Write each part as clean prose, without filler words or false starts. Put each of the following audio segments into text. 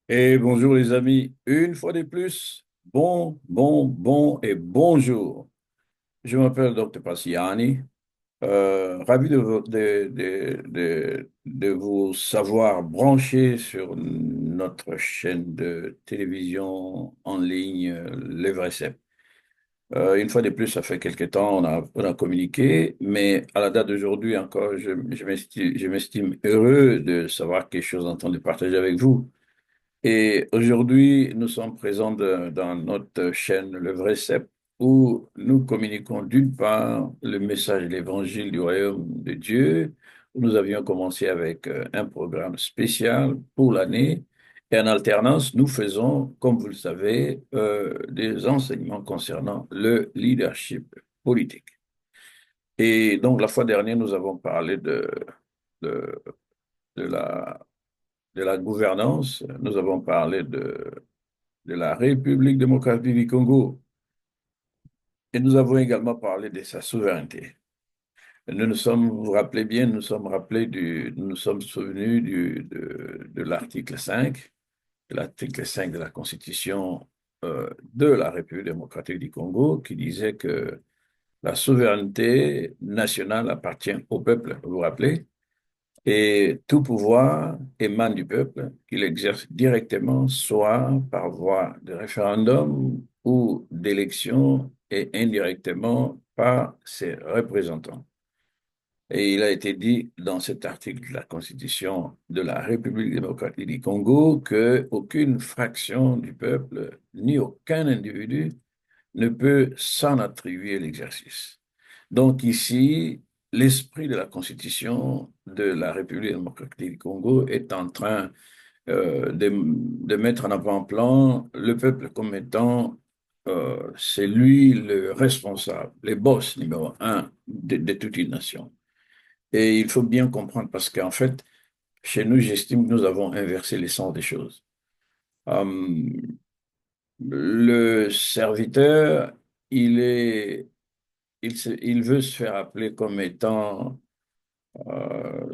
Et bonjour les amis, une fois de plus, bon et bonjour. Je m'appelle Dr. Passiani, ravi de vous savoir branché sur notre chaîne de télévision en ligne, Les Vrais Sept. Une fois de plus, ça fait quelque temps, on a communiqué, mais à la date d'aujourd'hui encore, je m'estime heureux de savoir quelque chose en train de partager avec vous. Et aujourd'hui, nous sommes présents dans notre chaîne Le Vrai Cep, où nous communiquons d'une part le message de l'évangile du royaume de Dieu, où nous avions commencé avec un programme spécial pour l'année. Et en alternance, nous faisons, comme vous le savez, des enseignements concernant le leadership politique. Et donc, la fois dernière, nous avons parlé de, de la, de la gouvernance, nous avons parlé de la République démocratique du Congo. Et nous avons également parlé de sa souveraineté. Nous nous sommes, vous vous rappelez bien, nous nous sommes souvenus de l'article 5, de l'article 5 de la Constitution de la République démocratique du Congo, qui disait que la souveraineté nationale appartient au peuple, vous vous rappelez? Et tout pouvoir émane du peuple, qu'il exerce directement, soit par voie de référendum ou d'élection, et indirectement par ses représentants. Et il a été dit dans cet article de la Constitution de la République démocratique du Congo que aucune fraction du peuple, ni aucun individu, ne peut s'en attribuer l'exercice. Donc ici, l'esprit de la Constitution de la République démocratique du Congo est en train de mettre en avant-plan le peuple comme étant c'est lui le responsable, le boss numéro un de toute une nation. Et il faut bien comprendre parce qu'en fait, chez nous, j'estime que nous avons inversé l'essence des choses. Euh, le serviteur, il est il veut se faire appeler comme étant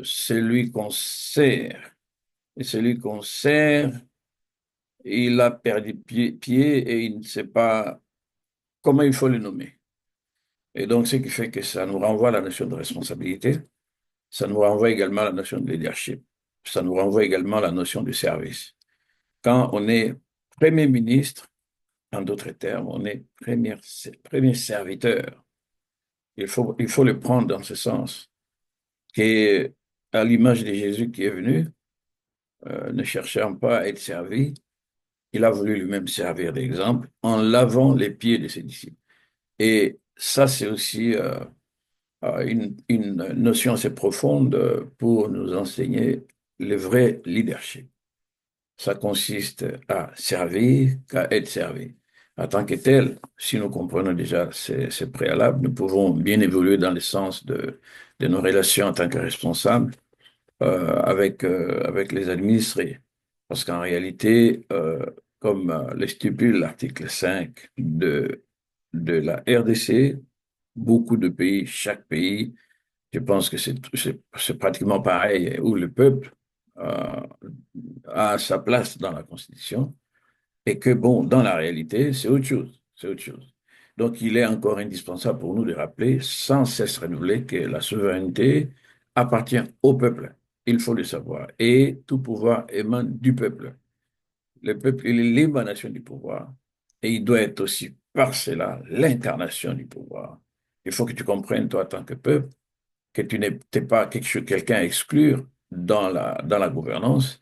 celui qu'on sert. Et celui qu'on sert, il a perdu pied et il ne sait pas comment il faut le nommer. Et donc, ce qui fait que ça nous renvoie à la notion de responsabilité, ça nous renvoie également à la notion de leadership, ça nous renvoie également à la notion de service. Quand on est Premier ministre, en d'autres termes, on est premier serviteur. Il faut le prendre dans ce sens. Qui est à l'image de Jésus qui est venu, ne cherchant pas à être servi, il a voulu lui-même servir d'exemple en lavant les pieds de ses disciples. Et ça, c'est aussi une notion assez profonde pour nous enseigner le vrai leadership. Ça consiste à servir qu'à être servi. En tant que tel, si nous comprenons déjà ces préalables, nous pouvons bien évoluer dans le sens de nos relations en tant que responsables avec les administrés. Parce qu'en réalité, comme le stipule l'article 5 de la RDC, beaucoup de pays, chaque pays, je pense que c'est pratiquement pareil, où le peuple euh, a sa place dans la Constitution et que, bon, dans la réalité, c'est autre chose. C'est autre chose. Donc, il est encore indispensable pour nous de rappeler sans cesse renouveler que la souveraineté appartient au peuple. Il faut le savoir. Et tout pouvoir émane du peuple. Le peuple, il est l'émanation du pouvoir. Et il doit être aussi, par cela, l'incarnation du pouvoir. Il faut que tu comprennes, toi, en tant que peuple, que tu n'es pas quelqu'un à exclure dans la gouvernance.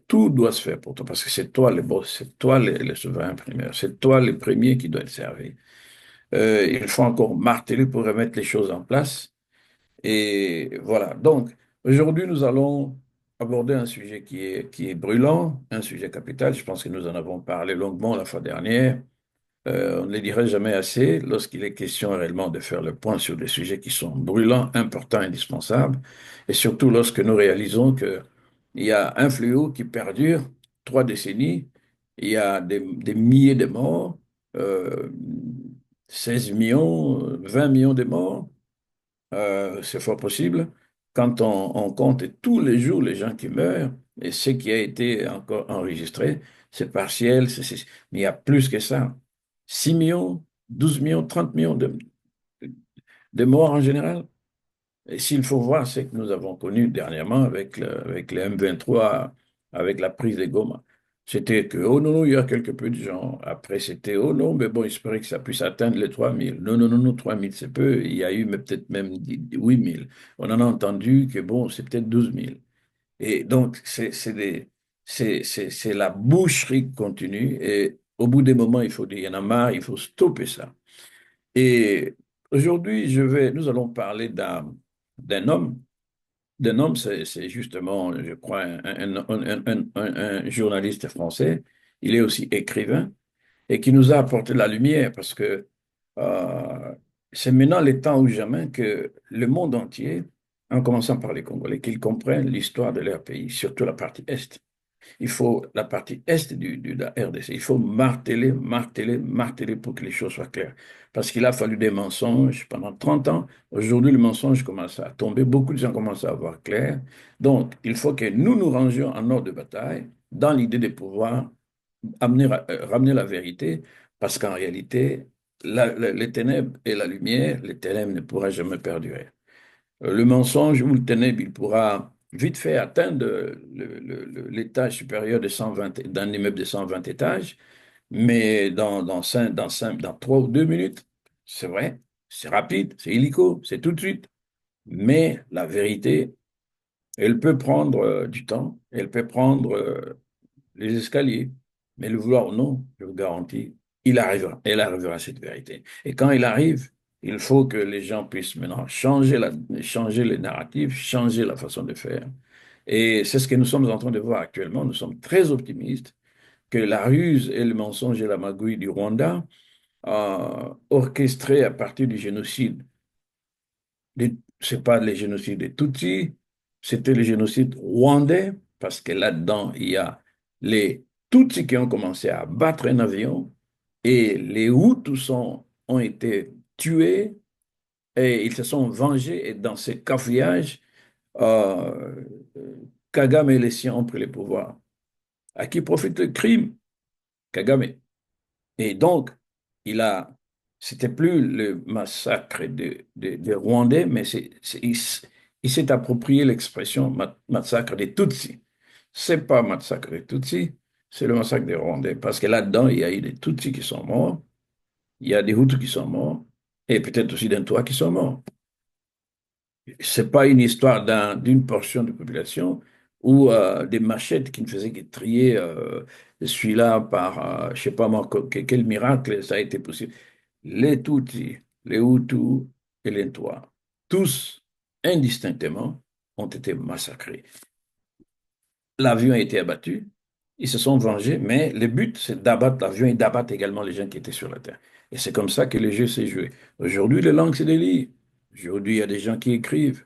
Tout doit se faire pour toi, parce que c'est toi le boss, c'est toi le souverain primaire, c'est toi le premier qui doit être servi. Il faut encore marteler pour remettre les choses en place. Et voilà. Donc, aujourd'hui, nous allons aborder un sujet qui est brûlant, un sujet capital. Je pense que nous en avons parlé longuement la fois dernière. On ne le dirait jamais assez lorsqu'il est question réellement de faire le point sur des sujets qui sont brûlants, importants, indispensables, et surtout lorsque nous réalisons qu'il y a un fléau qui perdure 3 décennies, il y a des milliers de morts, euh, 16 millions, 20 millions de morts, c'est fort possible. quand on compte tous les jours les gens qui meurent et ce qui a été encore enregistré, c'est partiel, mais il y a plus que ça. 6 millions, 12 millions, 30 millions de morts en général. Et s'il faut voir ce que nous avons connu dernièrement avec le M23, avec la prise des Goma, c'était que, oh non, non, il y a quelque peu de gens. Après, c'était, oh non, mais bon, j'espérais que ça puisse atteindre les 3000. Non, non, non, non, 3000, c'est peu. Il y a eu mais peut-être même 8000. On en a entendu que, bon, c'est peut-être 12 000. Et donc, c'est la boucherie continue. Et au bout des moments, il faut dire, il y en a marre, il faut stopper ça. Et aujourd'hui, nous allons parler d'un homme. D'un homme, c'est justement, je crois, un journaliste français. Il est aussi écrivain et qui nous a apporté la lumière parce que euh, c'est maintenant le temps ou jamais que le monde entier, en commençant par les Congolais, qu'ils comprennent l'histoire de leur pays, surtout la partie Est. Il faut la partie est de la RDC. Il faut marteler, marteler, marteler pour que les choses soient claires. Parce qu'il a fallu des mensonges pendant 30 ans. Aujourd'hui, le mensonge commence à tomber. Beaucoup de gens commencent à avoir clair. Donc, il faut que nous nous rangions en ordre de bataille dans l'idée de pouvoir ramener la vérité. Parce qu'en réalité, les ténèbres et la lumière, les ténèbres ne pourra jamais perdurer. Le mensonge ou le ténèbre, il pourra vite fait atteindre l'étage supérieur de 120 d'un immeuble de 120 étages, mais dans 3 ou 2 minutes, c'est vrai, c'est rapide, c'est illico, c'est tout de suite. Mais la vérité, elle peut prendre du temps, elle peut prendre les escaliers. Mais le vouloir ou non, je vous garantis, il arrivera. Elle arrivera, cette vérité. Et quand il arrive, il faut que les gens puissent maintenant changer les narratifs, changer la façon de faire. Et c'est ce que nous sommes en train de voir actuellement. Nous sommes très optimistes que la ruse et le mensonge et la magouille du Rwanda, orchestrés à partir du génocide c'est pas le génocide des Tutsis, c'était le génocide rwandais, parce que là-dedans, il y a les Tutsis qui ont commencé à battre un avion et les Hutus ont été tués et ils se sont vengés. Et dans ce cafouillage, euh, Kagame et les siens ont pris le pouvoir. À qui profite le crime? Kagame. Et donc, il a, c'était plus le massacre des Rwandais, mais il s'est approprié l'expression massacre des Tutsis. C'est pas massacre des Tutsis, c'est le massacre des Rwandais. Parce que là-dedans, il y a eu des Tutsis qui sont morts, il y a des Hutus qui sont morts, et peut-être aussi d'un Toit qui sont morts. C'est pas une histoire d'une portion de population ou des machettes qui ne faisaient que trier celui-là par, je sais pas moi, quel miracle ça a été possible. Les Tutsis, les Hutus et les Tutsis, tous indistinctement, ont été massacrés. L'avion a été abattu, ils se sont vengés, mais le but, c'est d'abattre l'avion et d'abattre également les gens qui étaient sur la terre. Et c'est comme ça que le jeu s'est joué. Aujourd'hui, les langues, c'est des livres. Aujourd'hui, il y a des gens qui écrivent.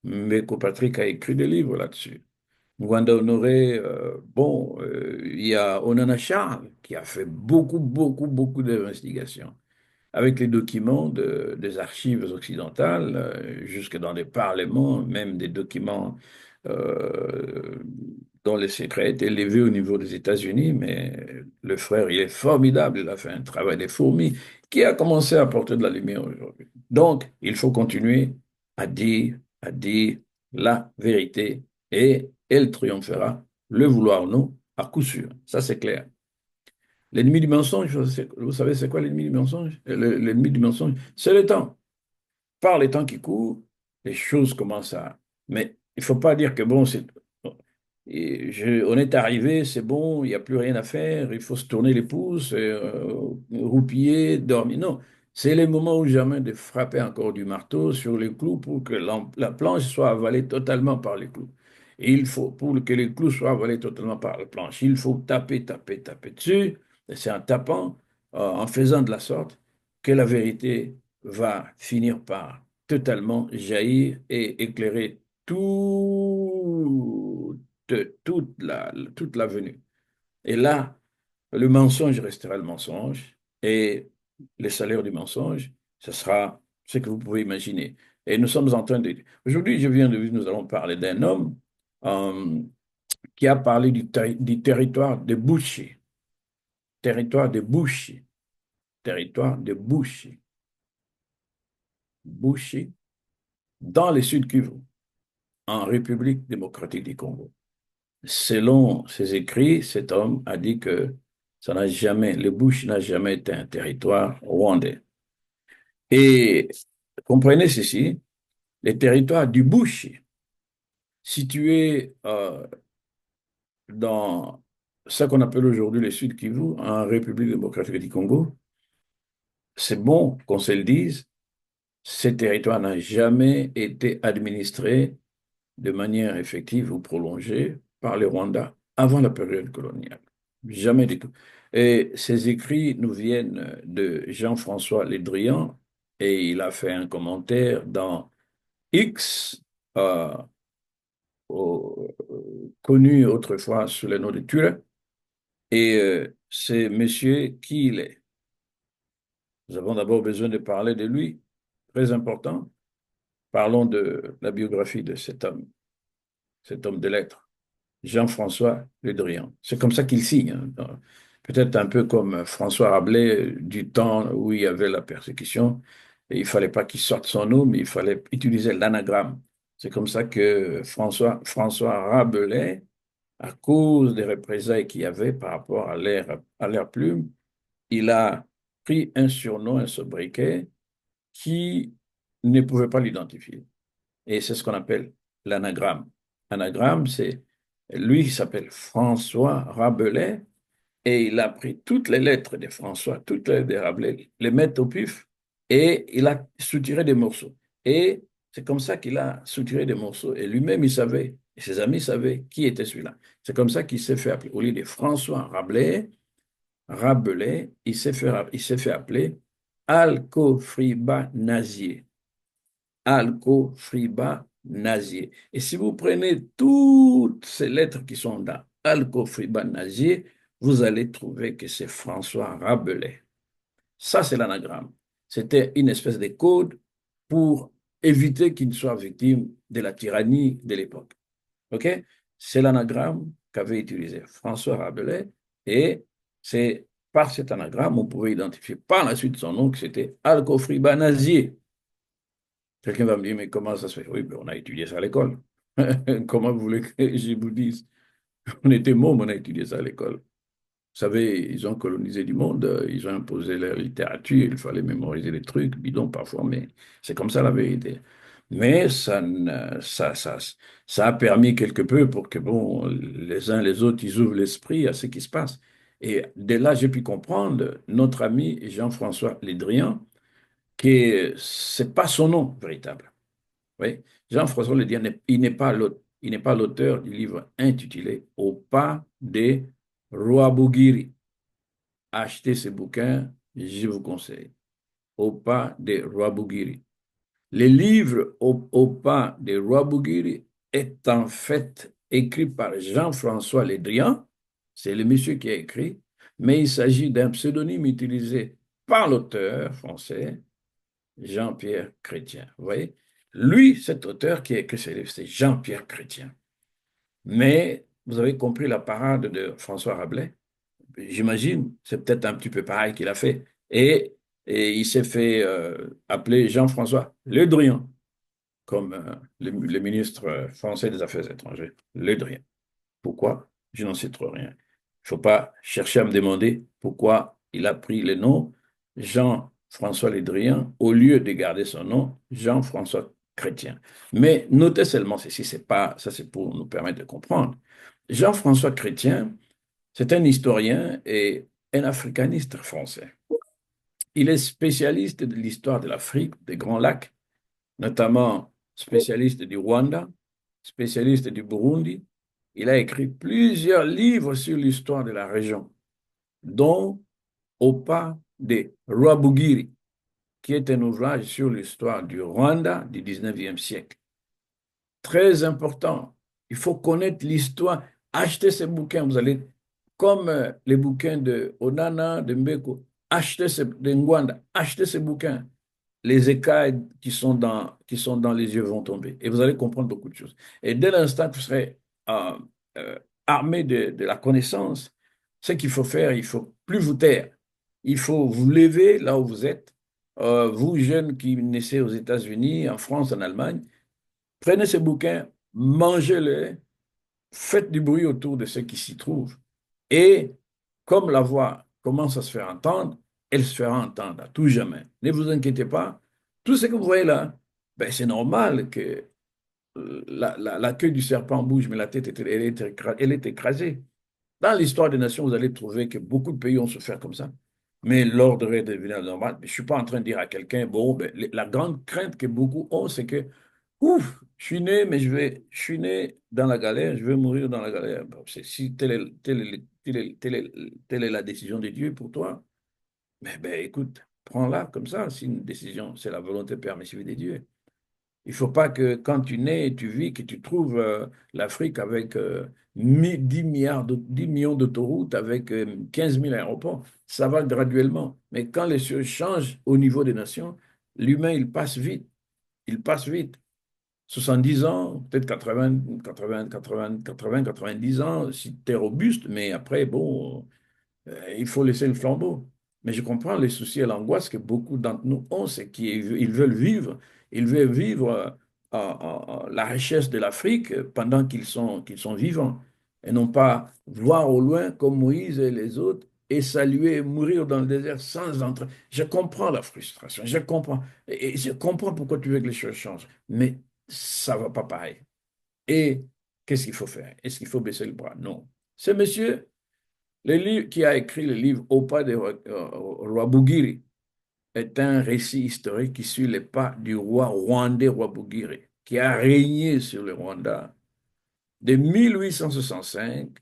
Mbeko Patrick a écrit des livres là-dessus. Wanda Honoré, bon, il y a Onana Charles qui a fait beaucoup, beaucoup, beaucoup d'investigations avec les documents des archives occidentales, jusque dans les parlements, même des documents euh, dont les secrets étaient élevés au niveau des États-Unis. Mais le frère, il est formidable, il a fait un travail des fourmis qui a commencé à apporter de la lumière aujourd'hui. Donc, il faut continuer à dire la vérité et elle triomphera, le vouloir ou non, à coup sûr. Ça, c'est clair. L'ennemi du mensonge, vous savez, c'est quoi l'ennemi du mensonge? L'ennemi du mensonge, c'est le temps. Par les temps qui courent, les choses commencent à... Mais il ne faut pas dire que, bon, on est arrivé, c'est bon, il n'y a plus rien à faire, il faut se tourner les pouces, roupiller, dormir. Non, c'est le moment ou jamais de frapper encore du marteau sur les clous pour que la planche soit avalée totalement par les clous. Et il faut, pour que les clous soient avalés totalement par la planche, il faut taper, taper, taper dessus. Et c'est en tapant, en faisant de la sorte, que la vérité va finir par totalement jaillir et éclairer toute la venue. Et là, le mensonge restera le mensonge et le salaire du mensonge, ce sera ce que vous pouvez imaginer. Et nous sommes en train de... Aujourd'hui, je viens de vous, nous allons parler d'un homme euh, qui a parlé du territoire de Bushi. Territoire de Bushi. Territoire de Bushi. Bushi, dans le Sud Kivu, en République démocratique du Congo. Selon ses écrits, cet homme a dit que ça n'a jamais, le Bushi n'a jamais été un territoire rwandais. Et comprenez ceci, les territoires du Bushi, situés dans ce qu'on appelle aujourd'hui le Sud Kivu, en République démocratique du Congo, c'est bon qu'on se le dise, ces territoires n'ont jamais été administrés de manière effective ou prolongée par le Rwanda avant la période coloniale. Jamais du tout. Et ces écrits nous viennent de Jean-François Le Drian et il a fait un commentaire dans X, euh, connu autrefois sous le nom de Ture. Et c'est monsieur qui il est. Nous avons d'abord besoin de parler de lui, très important. Parlons de la biographie de cet homme de lettres. Jean-François Le Drian. C'est comme ça qu'il signe, hein. Peut-être un peu comme François Rabelais du temps où il y avait la persécution. Et il ne fallait pas qu'il sorte son nom, mais il fallait utiliser l'anagramme. C'est comme ça que François Rabelais, à cause des représailles qu'il y avait par rapport à l'air plume, il a pris un surnom, un sobriquet qui ne pouvait pas l'identifier. Et c'est ce qu'on appelle l'anagramme. Anagramme, c'est lui qui s'appelle François Rabelais et il a pris toutes les lettres de François, toutes les lettres de Rabelais, les met au pif et il a soutiré des morceaux. Et c'est comme ça qu'il a soutiré des morceaux et lui-même il savait, et ses amis savaient qui était celui-là. C'est comme ça qu'il s'est fait appeler. Au lieu de François Rabelais, il s'est fait appeler Alcofriba Nazier. Alcofriba Nazier. Et si vous prenez toutes ces lettres qui sont dans Alcofriba Nazier, vous allez trouver que c'est François Rabelais. Ça, c'est l'anagramme. C'était une espèce de code pour éviter qu'il ne soit victime de la tyrannie de l'époque. OK? C'est l'anagramme qu'avait utilisé François Rabelais et c'est par cet anagramme, on pouvait identifier par la suite son nom que c'était Alcofriba Nazier. Quelqu'un va me dire, mais comment ça se fait? Oui, ben, on a étudié ça à l'école. Comment vous voulez que je vous dise? On était mômes, on a étudié ça à l'école. Vous savez, ils ont colonisé du monde, ils ont imposé leur littérature, il fallait mémoriser les trucs, bidons parfois, mais c'est comme ça la vérité. Mais ça a permis quelque peu pour que, bon, les uns les autres, ils ouvrent l'esprit à ce qui se passe. Et dès là, j'ai pu comprendre notre ami Jean-François Lédrian, que c'est pas son nom véritable. Oui. Jean-François Lédrian, il n'est pas l'auteur du livre intitulé Au pas des Rwabugiri. Achetez ce bouquin, je vous conseille. Au pas des Rwabugiri. Le livre Au pas des Rwabugiri est en fait écrit par Jean-François Lédrian. C'est le monsieur qui a écrit, mais il s'agit d'un pseudonyme utilisé par l'auteur français Jean-Pierre Chrétien. Vous voyez? Lui, cet auteur qui a écrit ce livre, c'est Jean-Pierre Chrétien. Mais vous avez compris la parade de François Rabelais? J'imagine, c'est peut-être un petit peu pareil qu'il a fait. Et il s'est fait appeler Jean-François Le Drian, comme le ministre français des Affaires étrangères. Le Drian. Pourquoi? Je n'en sais trop rien. Il ne faut pas chercher à me demander pourquoi il a pris le nom Jean-François Lédrien au lieu de garder son nom Jean-François Chrétien. Mais notez seulement ceci, c'est pas, ça c'est pour nous permettre de comprendre. Jean-François Chrétien, c'est un historien et un africaniste français. Il est spécialiste de l'histoire de l'Afrique, des Grands Lacs, notamment spécialiste du Rwanda, spécialiste du Burundi. Il a écrit plusieurs livres sur l'histoire de la région, dont Au pas de Rwabugiri, qui est un ouvrage sur l'histoire du Rwanda du 19e siècle. Très important. Il faut connaître l'histoire. Achetez ces bouquins. Vous allez, comme les bouquins de Onana, de Mbeko, achetez de Ngwanda, achetez ces bouquins. les écailles qui sont dans les yeux vont tomber et vous allez comprendre beaucoup de choses. Et dès l'instant que vous serez euh, euh, armé de la connaissance, ce qu'il faut faire, il faut plus vous taire. Il faut vous lever là où vous êtes. Vous, jeunes qui naissez aux États-Unis, en France, en Allemagne, prenez ces bouquins, mangez-les, faites du bruit autour de ceux qui s'y trouvent. Et comme la voix commence à se faire entendre, elle se fera entendre à tout jamais. Ne vous inquiétez pas. Tout ce que vous voyez là, ben, c'est normal que la queue du serpent bouge, mais la tête, elle est écrasée. Dans l'histoire des nations, vous allez trouver que beaucoup de pays ont souffert comme ça. Mais l'ordre est devenu normal. Je ne suis pas en train de dire à quelqu'un, bon, ben, la grande crainte que beaucoup ont, c'est que ouf, je suis né, mais je suis né dans la galère, je vais mourir dans la galère. Bon, si telle est la décision de Dieu pour toi, mais ben, écoute, prends-la comme ça. Si une décision, c'est la volonté permissive de Dieu. Il ne faut pas que quand tu nais, tu vis, que tu trouves l'Afrique avec 10 milliards 10 millions d'autoroutes, avec 15 000 aéroports. Ça va graduellement. Mais quand les choses changent au niveau des nations, l'humain, il passe vite. Il passe vite. 70 ans, peut-être 90 ans, si tu es robuste, mais après, bon, il faut laisser le flambeau. Mais je comprends les soucis et l'angoisse que beaucoup d'entre nous ont, c'est qu'ils veulent vivre, ils veulent vivre la richesse de l'Afrique pendant qu'ils sont vivants, et non pas voir au loin comme Moïse et les autres et saluer et mourir dans le désert sans entrer. Je comprends la frustration, je comprends, et je comprends pourquoi tu veux que les choses changent, mais ça va pas pareil. Et qu'est-ce qu'il faut faire? Est-ce qu'il faut baisser le bras? Non. Ce monsieur le livre qui a écrit le livre Au pas de roi Bugiri est un récit historique qui suit les pas du roi rwandais roi Bugiri, qui a régné sur le Rwanda de 1865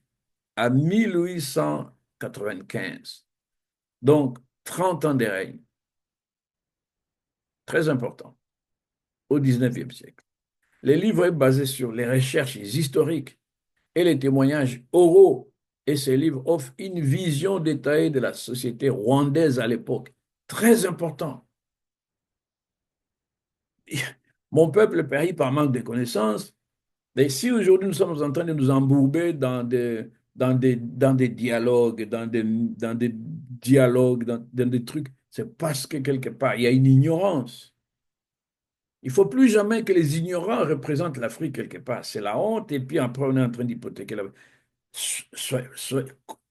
à 1895. Donc, 30 ans de règne, très important, au 19e siècle. Le livre est basé sur les recherches historiques et les témoignages oraux. Et ce livre offre une vision détaillée de la société rwandaise à l'époque. Très important. Mon peuple périt par manque de connaissances. Mais si aujourd'hui nous sommes en train de nous embourber dans des dialogues, dans des trucs, c'est parce que quelque part, il y a une ignorance. Il ne faut plus jamais que les ignorants représentent l'Afrique quelque part. C'est la honte et puis après on est en train d'hypothéquer la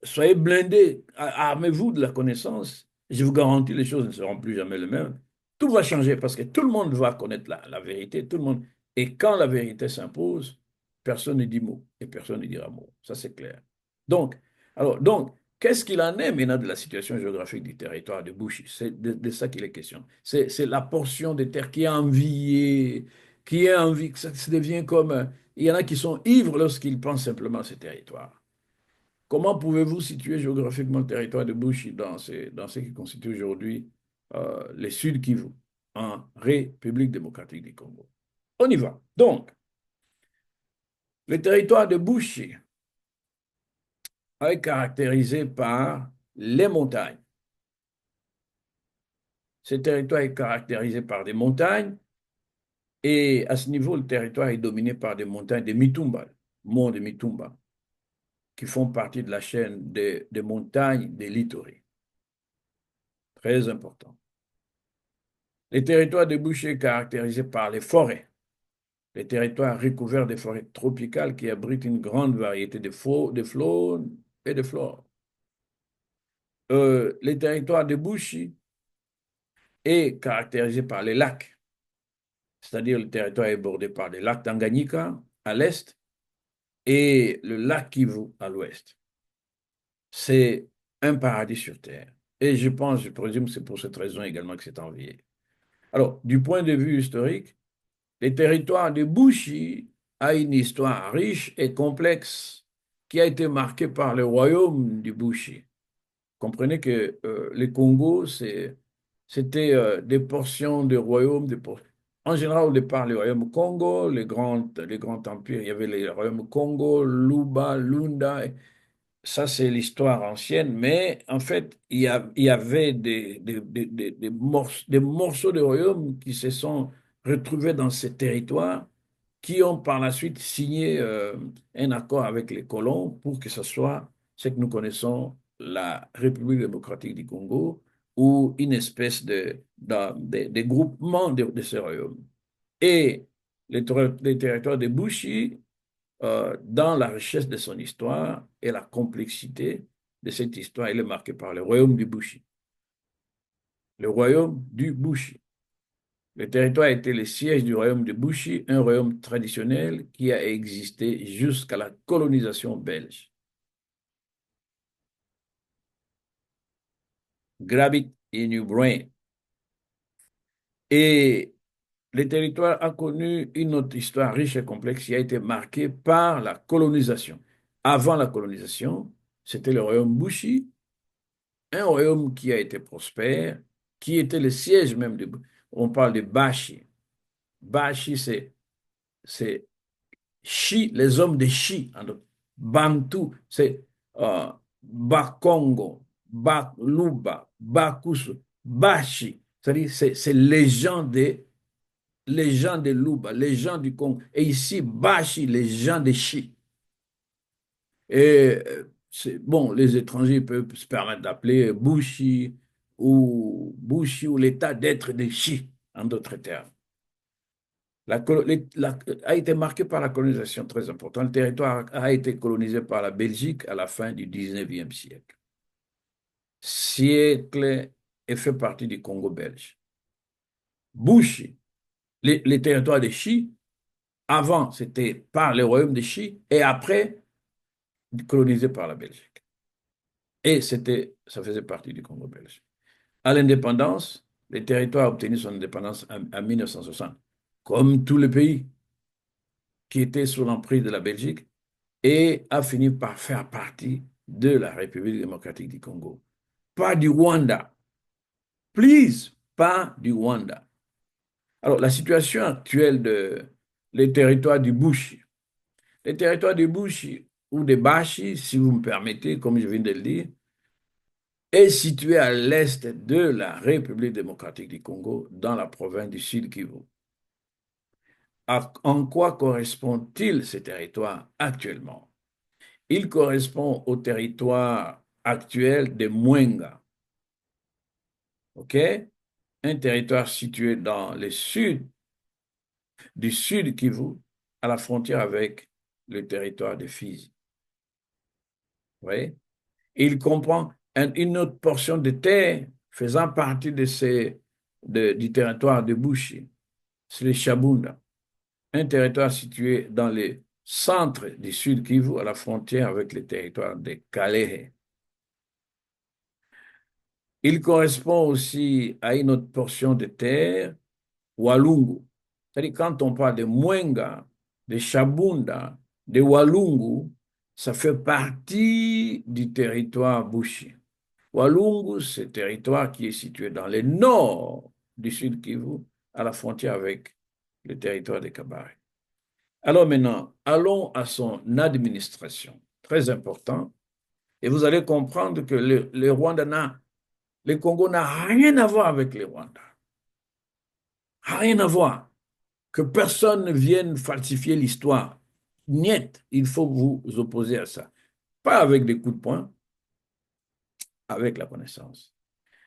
soyez blindés, armez-vous de la connaissance. Je vous garantis, les choses ne seront plus jamais les mêmes. Tout va changer parce que tout le monde va connaître la vérité, tout le monde. Et quand la vérité s'impose, personne ne dit mot et personne ne dira mot. Ça, c'est clair. Donc, qu'est-ce qu'il en est maintenant de la situation géographique du territoire de Bouchi? C'est de ça qu'il est question. C'est la portion de terre qui est enviée, qui est envie, ça devient comme il y en a qui sont ivres lorsqu'ils pensent simplement à ces territoires. Comment pouvez-vous situer géographiquement le territoire de Bushi dans ce qui constitue aujourd'hui les Sud Kivu, en République démocratique du Congo? On y va. Donc, le territoire de Bushi est caractérisé par les montagnes. Ce territoire est caractérisé par des montagnes et à ce niveau, le territoire est dominé par des montagnes de Mitumba, monts de Mitumba, qui font partie de la chaîne des montagnes des littoraux. Très important. Les territoires de boucher est caractérisé par les forêts, les territoires recouverts de forêts tropicales qui abritent une grande variété de faune et de flore. Les territoires de Bushi est caractérisé par les lacs, c'est-à-dire le territoire est bordé par les lacs Tanganyika à l'est et le lac Kivu à l'ouest. C'est un paradis sur terre. Et je présume que c'est pour cette raison également que c'est envié. Alors, du point de vue historique, le territoire de Bushi a une histoire riche et complexe qui a été marquée par le royaume du Bushi. Comprenez que les Congos, c'était des portions de royaumes. En général, au départ, le royaume Congo, les grands empires, il y avait les royaumes Congo, Luba, Lunda. Ça, c'est l'histoire ancienne, mais en fait, il y avait des morceaux de royaumes qui se sont retrouvés dans ces territoires, qui ont par la suite signé un accord avec les colons pour que ce soit ce que nous connaissons, la République démocratique du Congo, ou une espèce de groupement de ces royaumes. Et les territoires de Bushi, dans la richesse de son histoire et la complexité de cette histoire, elle est marquée par le royaume du Bushi. Le royaume du Bushi. Le territoire était le siège du royaume de Bushi, un royaume traditionnel qui a existé jusqu'à la colonisation belge. Grab it in your brain. Et le territoire a connu une autre histoire riche et complexe qui a été marquée par la colonisation. Avant la colonisation, c'était le royaume Bushi, un royaume qui a été prospère, qui était le siège même de... On parle de Bashi. Bashi, c'est Chi, les hommes de Chi. Bantu, c'est Bakongo, Baluba, Bakusu, Bashi. C'est-à-dire, c'est les gens de Luba, les gens du Congo. Et ici, Bashi, les gens de Chi. Et bon, les étrangers peuvent se permettre d'appeler Bushi ou l'état d'être de Chi, en d'autres termes. A été marqué par la colonisation très importante. Le territoire a été colonisé par la Belgique à la fin du 19e siècle. Siècle et fait partie du Congo belge. Bushi, les territoires de Chi, avant c'était par le royaume de Chi et après colonisé par la Belgique. Et ça faisait partie du Congo belge. À l'indépendance, le territoire a obtenu son indépendance en 1960, comme tous les pays qui étaient sous l'emprise de la Belgique, et a fini par faire partie de la République démocratique du Congo. Pas du Rwanda. Please, pas du Rwanda. Alors, la situation actuelle les territoires du Bushi. Les territoires du Bushi ou des Bashi, si vous me permettez, comme je viens de le dire, est situé à l'est de la République démocratique du Congo, dans la province du Sud Kivu. En quoi correspond-il ces territoires actuellement? Il correspond au territoire actuel de Mwenga, ok? Un territoire situé dans le sud du Sud Kivu, à la frontière avec le territoire de Fizi. Oui. Il comprend une autre portion de terre faisant partie du territoire de Bushi, c'est le Chabunda, un territoire situé dans le centre du Sud Kivu, à la frontière avec le territoire de Kalehe. Il correspond aussi à une autre portion de terre, Walungu. C'est-à-dire, quand on parle de Mwenga, de Chabunda, de Walungu, ça fait partie du territoire Bushi. Walungu, c'est un territoire qui est situé dans le nord du Sud Kivu, à la frontière avec le territoire de Kabare. Alors maintenant, allons à son administration. Très important. Et vous allez comprendre que le Congo n'a rien à voir avec le Rwanda. Rien à voir. Que personne ne vienne falsifier l'histoire. Niet, il faut vous opposer à ça. Pas avec des coups de poing, avec la connaissance.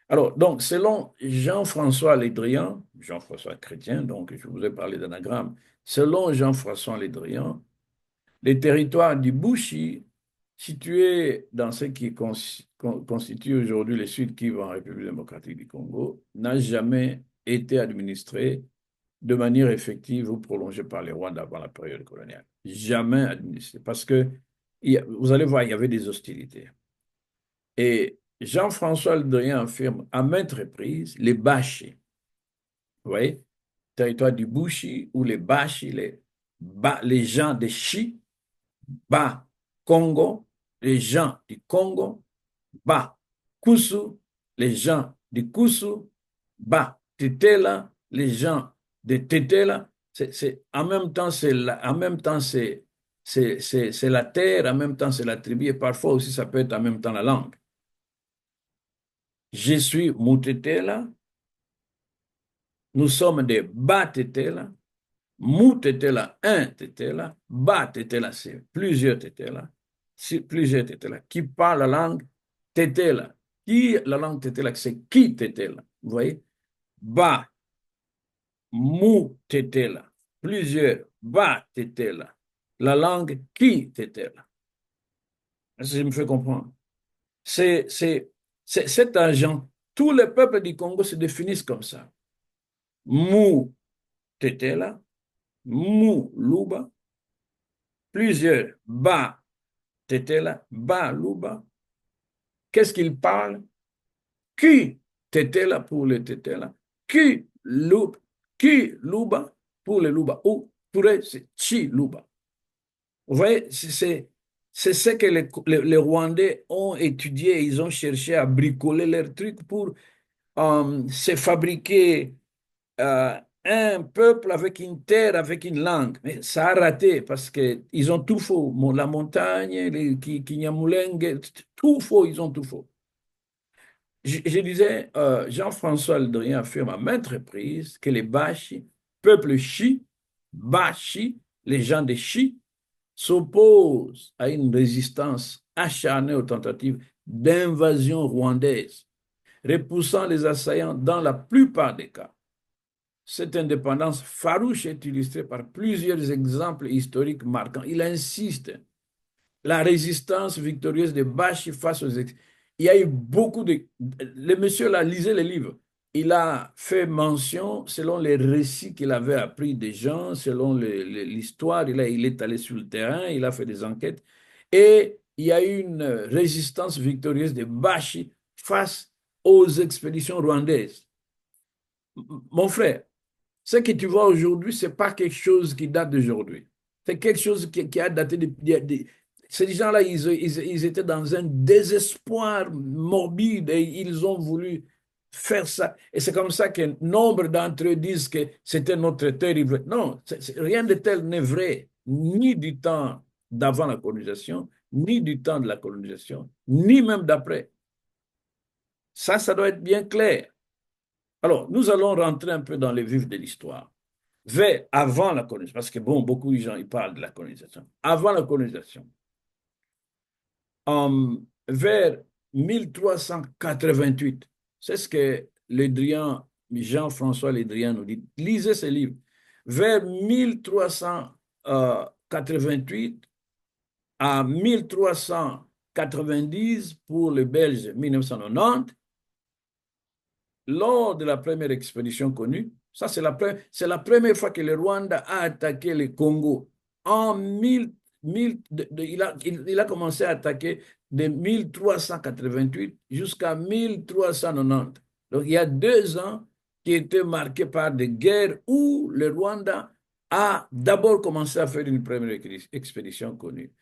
Alors, donc, selon Jean-François Lédrian, Jean-François Chrétien, donc je vous ai parlé d'anagramme, selon Jean-François Lédrian, les territoires du Bushi, situés dans ce qui constitue aujourd'hui le Sud Kivu en République démocratique du Congo, n'a jamais été administré de manière effective ou prolongée par les Rwandais avant la période coloniale. Jamais administré. Parce que, vous allez voir, il y avait des hostilités. Et Jean-François Ledrien affirme à maintes reprises les Bachis, vous voyez, territoire du Bushi, ou les Bachis, les gens de Chi, Ba Congo, les gens du Congo, Ba Kusu, les gens du Kusu, Ba Tetela, les gens de Tetela. En même temps, c'est la terre, en même temps c'est la tribu, et parfois aussi ça peut être en même temps la langue. Je suis Mutetela, nous sommes des Batetela, Mutetela, un Tetela, Batetela, c'est plusieurs Tetela, plusieurs Tetela, qui parlent la langue Tetela. Qui, la langue Tetela, c'est qui Tetela, vous voyez? Ba, Mutetela, plusieurs, Batetela, la langue qui Tetela. Est-ce que je me fais comprendre? C'est, c'est, c'est cet agent. Tous les peuples du Congo se définissent comme ça. Mou Tetela, Mou Luba, plusieurs Ba Tetela, Ba Luba. Qu'est-ce qu'ils parlent? Qui Tetela pour les Tetela, qui Luba pour les Luba, ou pour eux, c'est Chi Luba. Vous voyez, c'est ce que les Rwandais ont étudié, ils ont cherché à bricoler leurs trucs pour se fabriquer un peuple avec une terre, avec une langue. Mais ça a raté parce qu'ils ont tout faux. La montagne, les Kinyamulenge, tout faux, ils ont tout faux. Je disais, Jean-François Le Drian affirme à maintes reprises que les Bashi, peuple Chi, Bashi, les gens de Chi, s'opposent à une résistance acharnée aux tentatives d'invasion rwandaise, repoussant les assaillants dans la plupart des cas. Cette indépendance farouche est illustrée par plusieurs exemples historiques marquants. Il insiste, la résistance victorieuse de Bashi face aux ex. Il y a eu beaucoup de... Le monsieur là, lisait les livres. Il a fait mention, selon les récits qu'il avait appris des gens, selon l'histoire, il est allé sur le terrain, il a fait des enquêtes. Et il y a eu une résistance victorieuse de Bashi face aux expéditions rwandaises. Mon frère, ce que tu vois aujourd'hui, ce n'est pas quelque chose qui date d'aujourd'hui. C'est quelque chose qui a daté ces gens-là, ils étaient dans un désespoir morbide et ils ont voulu faire ça. Et c'est comme ça que nombre d'entre eux disent que c'était notre terrible. Non, rien de tel n'est vrai, ni du temps d'avant la colonisation, ni du temps de la colonisation, ni même d'après. Ça doit être bien clair. Alors, nous allons rentrer un peu dans les vifs de l'histoire. Vers avant la colonisation, parce que bon, beaucoup de gens ils parlent de la colonisation. Avant la colonisation, vers 1388, c'est ce que Lédrian, Jean-François Lédrian nous dit. Lisez ce livre. Vers 1388 à 1390 pour les Belges, 1990, lors de la première expédition connue, ça c'est la première fois que le Rwanda a attaqué le Congo. En 1000, il a commencé à attaquer de 1388 jusqu'à 1390. Donc il y a 2 ans qui étaient marqués par des guerres où le Rwanda a d'abord commencé à faire une première expédition connue.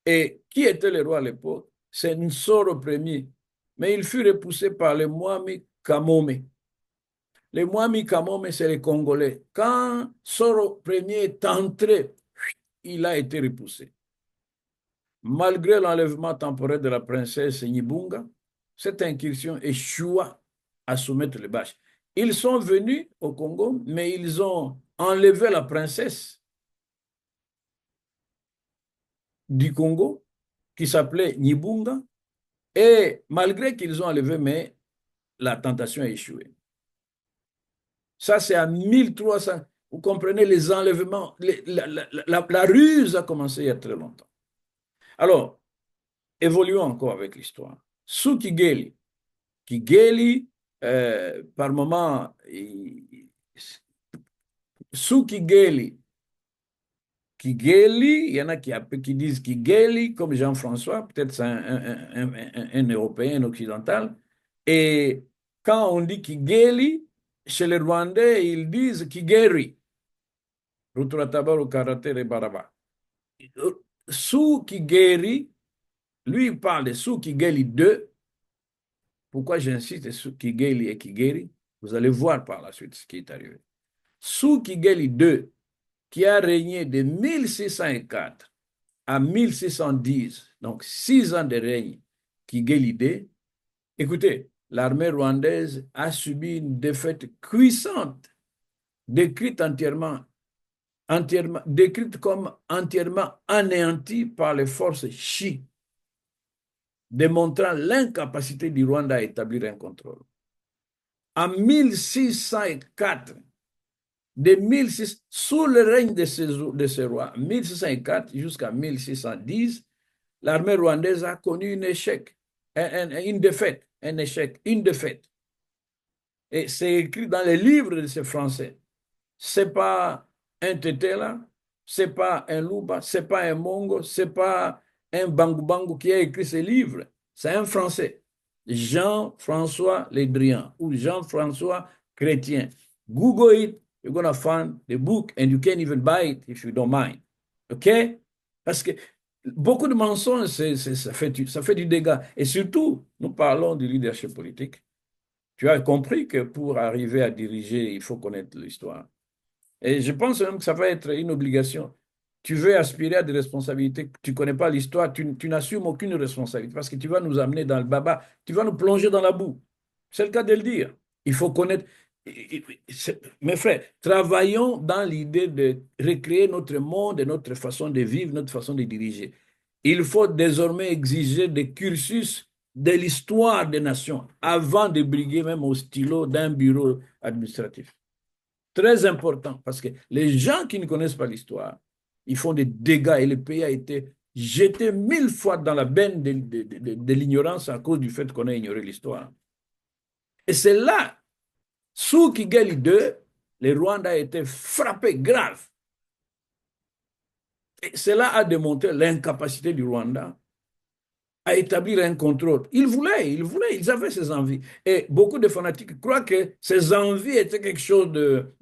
Et qui était le roi à l'époque? C'est Nsoro Ier, mais il fut repoussé par les Mwami Kamome. Les Mwami Kamome, c'est les Congolais. Quand Soro Ier est entré, il a été repoussé. Malgré l'enlèvement temporaire de la princesse Nibunga, cette incursion échoua à soumettre les Baches. Ils sont venus au Congo, mais ils ont enlevé la princesse du Congo, qui s'appelait Nibunga, et malgré qu'ils ont enlevé, mais la tentation a échoué. Ça, c'est à 1300. Vous comprenez les enlèvements. La ruse a commencé il y a très longtemps. Alors, évoluons encore avec l'histoire. Sous Kigeli, par moment, sous Kigeli, il y en a qui disent Kigeli, comme Jean-François, peut-être c'est un Européen, un occidental. Et quand on dit Kigeli, chez les Rwandais, ils disent Kigeri. Ruturatabaru Karatere Baraba. Sous Kigeri, lui, il parle de Sous Kigeli 2. Pourquoi j'insiste sur Kigeli et Kigeri? Vous allez voir par la suite ce qui est arrivé. Sous Kigeli 2, qui a régné de 1604 à 1610, donc 6 ans de règne Kigelide, écoutez, l'armée rwandaise a subi une défaite cuisante, décrite décrite comme entièrement anéantie par les forces chi, démontrant l'incapacité du Rwanda à établir un contrôle. En 1604, sous le règne de ces rois, 1604 jusqu'à 1610, l'armée rwandaise a connu un échec, une défaite, un échec, une défaite. Et c'est écrit dans les livres de ces Français. C'est pas un Tetela, c'est pas un Luba, c'est pas un Mongo, c'est pas un Bangu Bangu qui a écrit ces livres. C'est un Français, Jean-François Lédrian ou Jean-François Chrétien. Google it, you're gonna find the book and you can't even buy it if you don't mind. OK? Parce que beaucoup de mensonges, ça fait du dégât. Et surtout, nous parlons du leadership politique. Tu as compris que pour arriver à diriger, il faut connaître l'histoire. Et je pense même que ça va être une obligation. Tu veux aspirer à des responsabilités, tu ne connais pas l'histoire, tu n'assumes aucune responsabilité parce que tu vas nous amener dans le baba, tu vas nous plonger dans la boue. C'est le cas de le dire. Il faut connaître. Mes frères, travaillons dans l'idée de recréer notre monde et notre façon de vivre, notre façon de diriger. Il faut désormais exiger des cursus de l'histoire des nations avant de briguer même au stylo d'un bureau administratif. Très important, parce que les gens qui ne connaissent pas l'histoire, ils font des dégâts et le pays a été jeté 1000 fois dans la benne de l'ignorance à cause du fait qu'on a ignoré l'histoire. Et c'est là, sous Kigali II, le Rwanda a été frappé grave. Et cela a démontré l'incapacité du Rwanda à établir un contrôle. Ils avaient ces envies. Et beaucoup de fanatiques croient que ces envies étaient quelque chose de...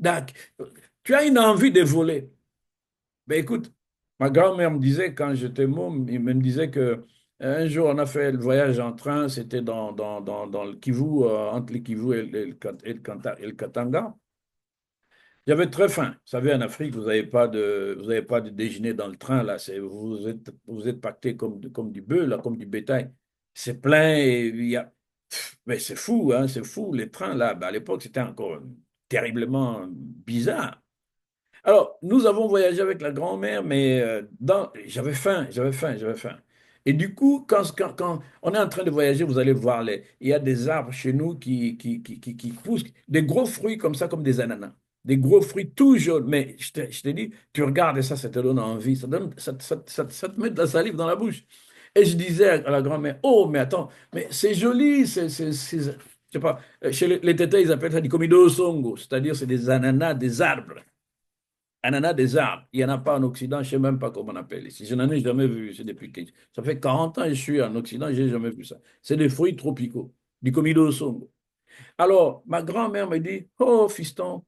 Tu as une envie de voler. Ben écoute, ma grand-mère me disait, quand j'étais môme, il me disait que un jour, on a fait le voyage en train, c'était dans le Kivu, entre le Kivu et le Katanga. J'avais très faim. Vous savez, en Afrique, vous avez pas de déjeuner dans le train, là. Vous êtes pacté comme du bœuf, là, comme du bétail. C'est plein et il y a... Mais c'est fou, hein, c'est fou. Les trains, là, ben, à l'époque, c'était encore terriblement bizarre. Alors, nous avons voyagé avec la grand-mère, mais j'avais faim, j'avais faim, j'avais faim. Et du coup, quand on est en train de voyager, vous allez voir, il y a des arbres chez nous qui poussent, des gros fruits comme ça, comme des ananas. Des gros fruits tout jaunes. Mais je te dis, tu regardes et ça te donne envie, ça te met de la salive dans la bouche. Et je disais à la grand-mère, oh, mais attends, mais c'est joli, je sais pas, chez les tétés, ils appellent ça du komido songo, c'est-à-dire c'est des ananas, des arbres. Ananas des arbres. Il n'y en a pas en Occident, je ne sais même pas comment on appelle ici. Je n'en ai jamais vu. C'est depuis que... Ça fait 40 ans que je suis en Occident, je n'ai jamais vu ça. C'est des fruits tropicaux, du komido songo. Alors, ma grand-mère me dit, oh, fiston,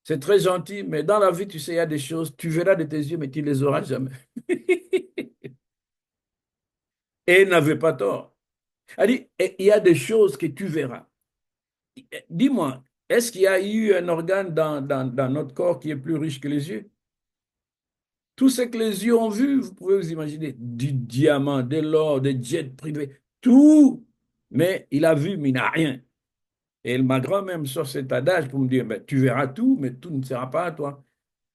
c'est très gentil, mais dans la vie, tu sais, il y a des choses, tu verras de tes yeux, mais tu ne les auras jamais. Et elle n'avait pas tort. Elle dit, il y a des choses que tu verras. Dis-moi, est-ce qu'il y a eu un organe dans notre corps qui est plus riche que les yeux? Tout ce que les yeux ont vu, vous pouvez vous imaginer, du diamant, de l'or, des jets privés, tout. Mais il a vu, mais il n'a rien. Et ma grand-mère me sort cet adage pour me dire, ben, tu verras tout, mais tout ne sera pas à toi.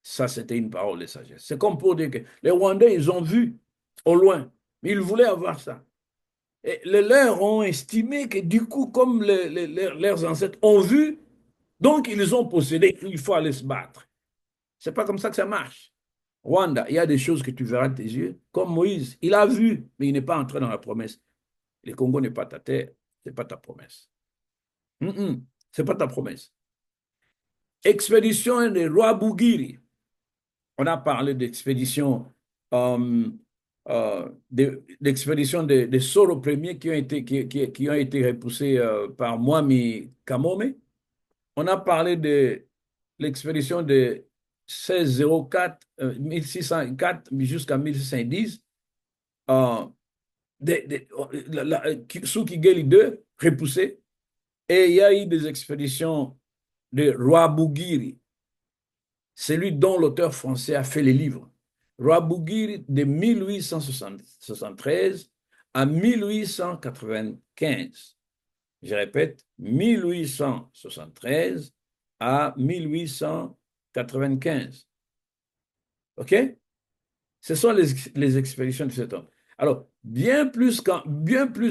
Ça, c'était une parole de sagesse. C'est comme pour dire que les Rwandais, ils ont vu au loin, mais ils voulaient avoir ça. Et les leurs ont estimé que du coup, comme leurs ancêtres ont vu, donc ils ont possédé, il faut aller se battre. C'est pas comme ça que ça marche. Rwanda, il y a des choses que tu verras de tes yeux, comme Moïse. Il a vu, mais il n'est pas entré dans la promesse. Le Congo n'est pas ta terre, ce n'est pas ta promesse. Ce n'est pas ta promesse. Expédition de Roi Bougiri. On a parlé d'expédition d'expédition des Soro premiers qui ont été repoussés par Mwami Kamome. On a parlé de l'expédition de 1604, 1604 jusqu'à 1610, sous Kigali II, repoussé. Et il y a eu des expéditions de Roi Bougiri. C'est lui dont l'auteur français a fait les livres. Roi Bouguir de 1873 à 1895. Je répète, 1873 à 1895. OK? Ce sont les expéditions de cet homme. Alors, bien plus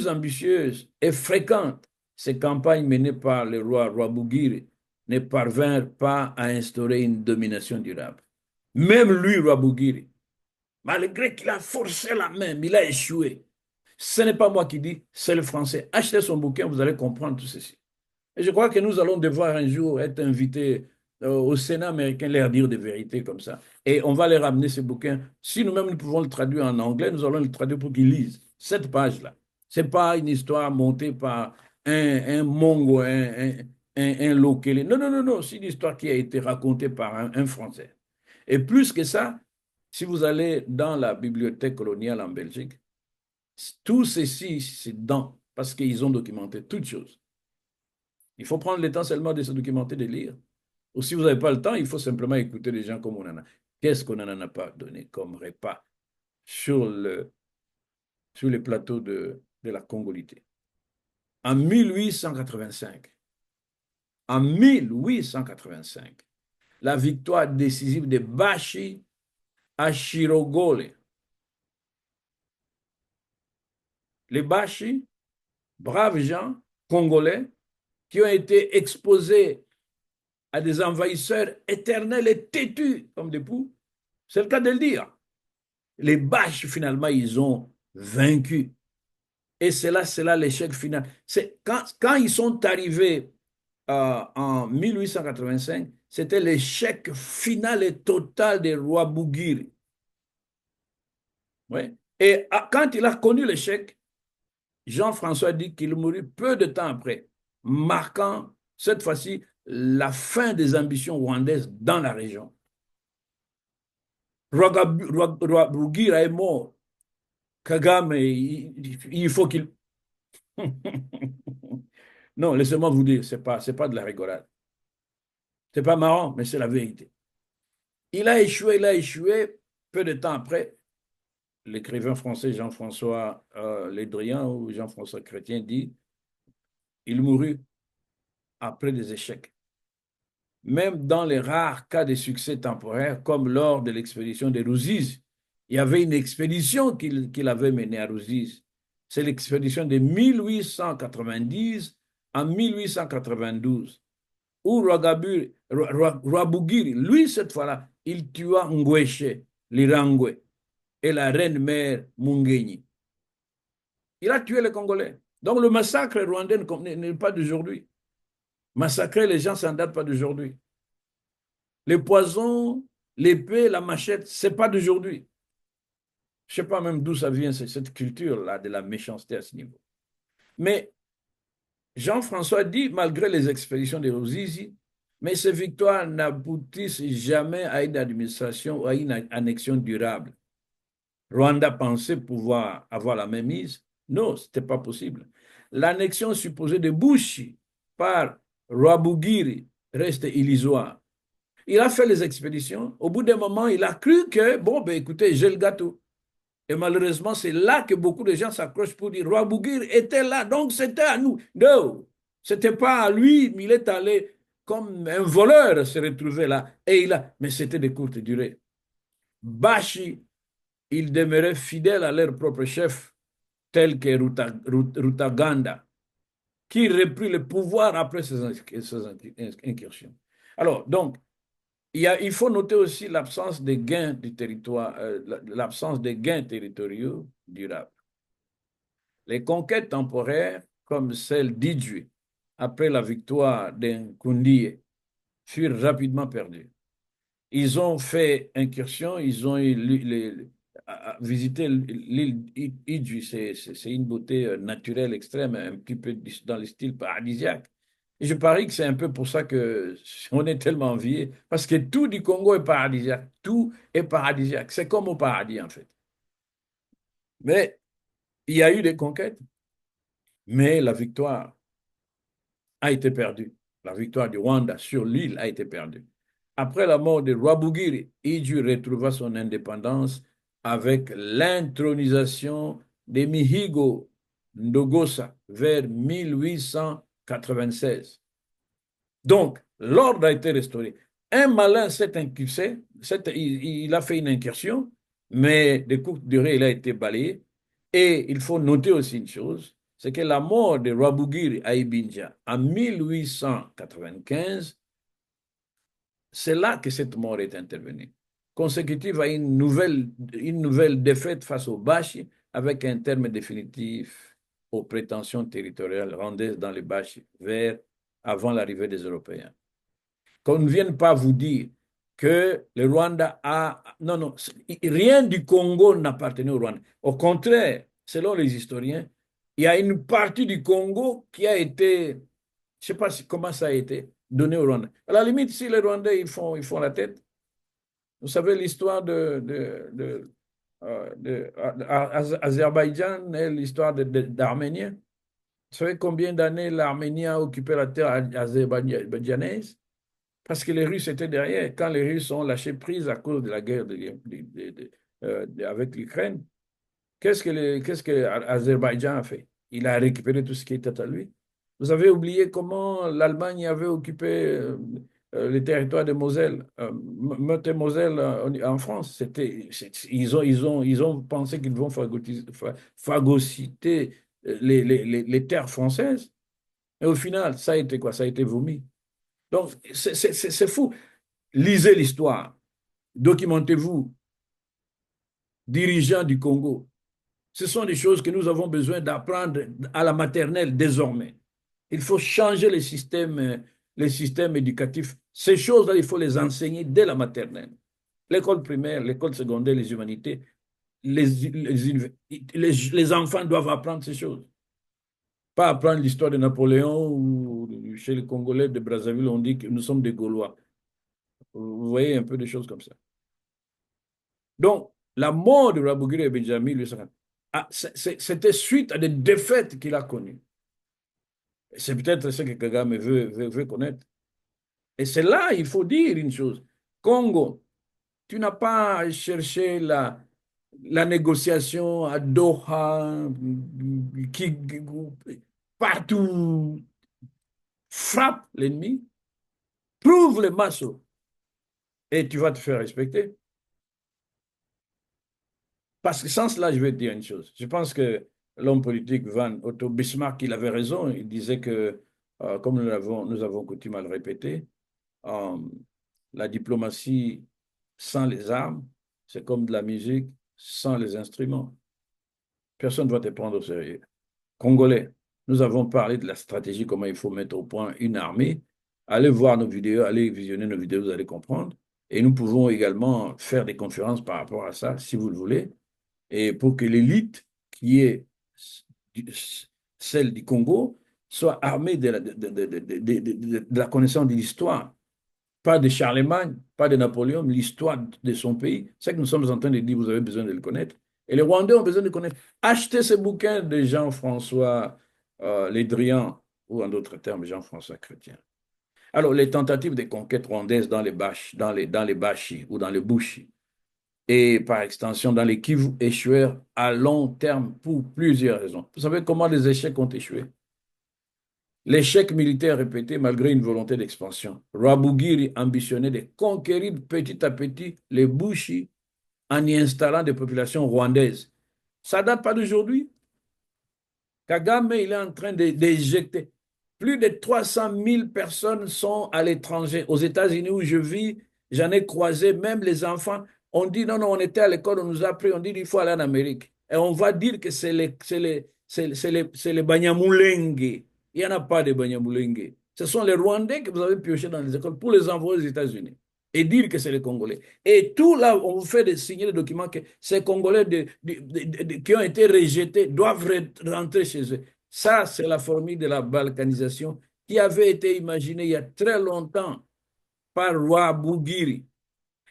ambitieuses et fréquentes, ces campagnes menées par le roi Bouguir ne parvinrent pas à instaurer une domination durable. Même lui, roi Bouguir, malgré qu'il a forcé la main, il a échoué. Ce n'est pas moi qui dis, c'est le français. Achetez son bouquin, vous allez comprendre tout ceci. Et je crois que nous allons devoir un jour être invités au Sénat américain, leur dire des vérités comme ça. Et on va leur ramener ces bouquins. Si nous-mêmes nous pouvons le traduire en anglais, nous allons le traduire pour qu'ils lisent. Cette page-là. Ce n'est pas une histoire montée par un Mongo, un Lokele. Non, non, non, non. C'est une histoire qui a été racontée par un Français. Et plus que ça, si vous allez dans la bibliothèque coloniale en Belgique, tout ceci, c'est dedans, parce qu'ils ont documenté toutes choses. Il faut prendre le temps seulement de se documenter, de lire. Ou si vous n'avez pas le temps, il faut simplement écouter les gens comme on en a. Qu'est-ce qu'on n'en a pas donné comme repas sur le plateau de la Congolité? En 1885, en 1885, la victoire décisive de Bashi à Chirogole. Les Bashi, braves gens congolais, qui ont été exposés à des envahisseurs éternels et têtus comme des poux. C'est le cas de le dire. Les Baches, finalement, ils ont vaincu. Et c'est là l'échec final. C'est quand ils sont arrivés en 1885, c'était l'échec final et total des rois Bouguir. Ouais. Et quand il a connu l'échec, Jean-François dit qu'il mourut peu de temps après, marquant cette fois-ci la fin des ambitions rwandaises dans la région. Roi Bouguir est mort. Kagame, il faut qu'il... Non, laissez-moi vous dire, c'est pas de la rigolade. C'est pas marrant, mais c'est la vérité. Il a échoué. Peu de temps après, l'écrivain français Jean-François Lédrian ou Jean-François Chrétien dit, il mourut après des échecs. Même dans les rares cas de succès temporaires, comme lors de l'expédition de Ruzizi, il y avait une expédition qu'il avait menée à Ruzizi. C'est l'expédition de 1890 à 1892, où Rwabugiri, lui, cette fois-là, il tua Ngweshe, l'Irangwe, et la reine-mère Mungeni. Il a tué les Congolais. Donc le massacre rwandais n'est pas d'aujourd'hui. Massacrer les gens, ça ne date pas d'aujourd'hui. Les poisons, l'épée, la machette, ce n'est pas d'aujourd'hui. Je ne sais pas même d'où ça vient, cette culture-là de la méchanceté à ce niveau. Mais Jean-François dit, malgré les expéditions de Ruzizi, mais ces victoires n'aboutissent jamais à une administration ou à une annexion durable. Rwanda pensait pouvoir avoir la même mise. Non, ce n'était pas possible. L'annexion supposée de Bushi par Rwabugiri reste illusoire. Il a fait les expéditions. Au bout d'un moment, il a cru que, bon, ben écoutez, j'ai le gâteau. Et malheureusement, c'est là que beaucoup de gens s'accrochent pour dire, Roi Bouguir était là, donc c'était à nous. Non, c'était pas à lui, mais il est allé comme un voleur se retrouver là. Et mais c'était de courte durée. Bashi, ils demeuraient fidèles à leur propre chef, tel que Rutaganda, qui reprit le pouvoir après ces incursions. Alors, donc, il faut noter aussi l'absence de gains du territoire, l'absence de gains territoriaux durables. Les conquêtes temporaires, comme celle d'Idjoué, après la victoire d'Nkundiye, furent rapidement perdues. Ils ont fait incursion, ils ont visité l'île Idjoué, c'est une beauté naturelle extrême, un petit peu dans le style paradisiaque. Et je parie que c'est un peu pour ça que on est tellement envié, parce que tout du Congo est paradisiaque, tout est paradisiaque, c'est comme au paradis en fait. Mais il y a eu des conquêtes, mais la victoire a été perdue. La victoire du Rwanda sur l'île a été perdue. après la mort de Rwabugiri, Iju retrouva son indépendance avec l'intronisation de Mihigo Ndogosa vers 1896. Donc, l'ordre a été restauré. Un malin s'est incursé, il a fait une incursion, mais de courte durée, il a été balayé. Et il faut noter aussi une chose, c'est que la mort de Rwabugiri à Ibinja en 1895, c'est là que cette mort est intervenue, consécutive à une nouvelle défaite face aux Bashi, avec un terme définitif aux prétentions territoriales rwandaises dans les Bashi vers avant l'arrivée des Européens. Qu'on ne vienne pas vous dire que le Rwanda a... Non, non, rien du Congo n'appartenait au Rwanda. Au contraire, selon les historiens, il y a une partie du Congo qui a été, je ne sais pas comment ça a été, donné au Rwanda. À la limite, si les Rwandais ils font la tête, vous savez l'histoire d'Azerbaïdjan et l'histoire d'Arménien. Vous savez combien d'années l'Arménie a occupé la terre azerbaïdjanaise? Parce que les Russes étaient derrière. Quand les Russes ont lâché prise à cause de la guerre avec l'Ukraine, qu'est-ce que l'Azerbaïdjan a fait? Il a récupéré tout ce qui était à lui. Vous avez oublié comment l'Allemagne avait occupé les territoires de Moselle, Meurthe et Moselle en France. Ils ont pensé qu'ils vont phagocyter les terres françaises. Et au final, ça a été quoi? Ça a été vomi. Donc, c'est fou. Lisez l'histoire. Documentez-vous. Dirigeants du Congo. Ce sont des choses que nous avons besoin d'apprendre à la maternelle désormais. Il faut changer les systèmes éducatifs. Ces choses-là, il faut les enseigner dès la maternelle. L'école primaire, l'école secondaire, les humanités, les enfants doivent apprendre ces choses. Pas apprendre l'histoire de Napoléon ou chez les Congolais de Brazzaville, on dit que nous sommes des Gaulois. Vous voyez un peu des choses comme ça. Donc, la mort de Rwabugiri et Benjamin, c'était suite à des défaites qu'il a connues. C'est peut-être ce que Kagame veut connaître. Et c'est là, il faut dire une chose. Congo, tu n'as pas cherché la négociation à Doha, qui partout frappe l'ennemi, prouve les masses et tu vas te faire respecter. Parce que sans cela, je vais te dire une chose. Je pense que l'homme politique Van Otto Bismarck, il avait raison. Il disait que, comme nous avons coutume à le répéter, euh, la diplomatie sans les armes, c'est comme de la musique sans les instruments. Personne ne va te prendre au sérieux. Congolais, nous avons parlé de la stratégie, comment il faut mettre au point une armée. Allez voir nos vidéos, allez visionner nos vidéos, vous allez comprendre. Et nous pouvons également faire des conférences par rapport à ça, si vous le voulez. Et pour que l'élite, qui est celle du Congo, soit armée de la connaissance de l'histoire. Pas de Charlemagne, pas de Napoléon, mais l'histoire de son pays. C'est ce que nous sommes en train de dire, vous avez besoin de le connaître. Et les Rwandais ont besoin de connaître. Achetez ce bouquin de Jean-François Lédrian, ou en d'autres termes, Jean-François Chrétien. Alors, les tentatives de conquête rwandaises dans les Bashi ou dans les Bushi, et par extension dans les Kivu, échouèrent à long terme pour plusieurs raisons. Vous savez comment les échecs ont échoué? L'échec militaire répété malgré une volonté d'expansion. Rwabugiri ambitionnait de conquérir petit à petit les Bushi en y installant des populations rwandaises. Ça ne date pas d'aujourd'hui. Kagame, il est en train d'éjecter. Plus de 300 000 personnes sont à l'étranger. Aux États-Unis où je vis, j'en ai croisé, même les enfants. On dit non, non, on était à l'école, on nous a appris, on dit il faut aller en Amérique. Et on va dire que c'est les Banyamulenge. Il n'y en a pas de Banyamulenge. Ce sont les Rwandais que vous avez piochés dans les écoles pour les envoyer aux États-Unis et dire que c'est les Congolais. Et tout là, on vous fait signer des documents que ces Congolais qui ont été rejetés doivent rentrer chez eux. Ça, c'est la formule de la balkanisation qui avait été imaginée il y a très longtemps par Rwabugiri.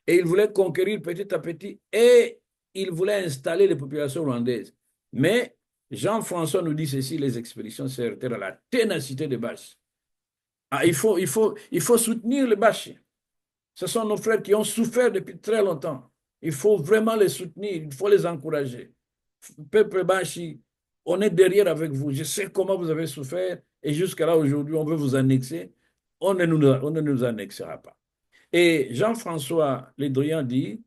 Et il voulait conquérir petit à petit et il voulait installer les populations rwandaises. Mais Jean-François nous dit ceci, les expéditions s'arrêtèrent à la ténacité des Baches. Ah, il faut soutenir les Baches. Ce sont nos frères qui ont souffert depuis très longtemps. Il faut vraiment les soutenir, il faut les encourager. Peuple Bashi, on est derrière avec vous. Je sais comment vous avez souffert et jusqu'à là aujourd'hui, on veut vous annexer. On ne nous annexera pas. Et Jean-François Lédrian dit,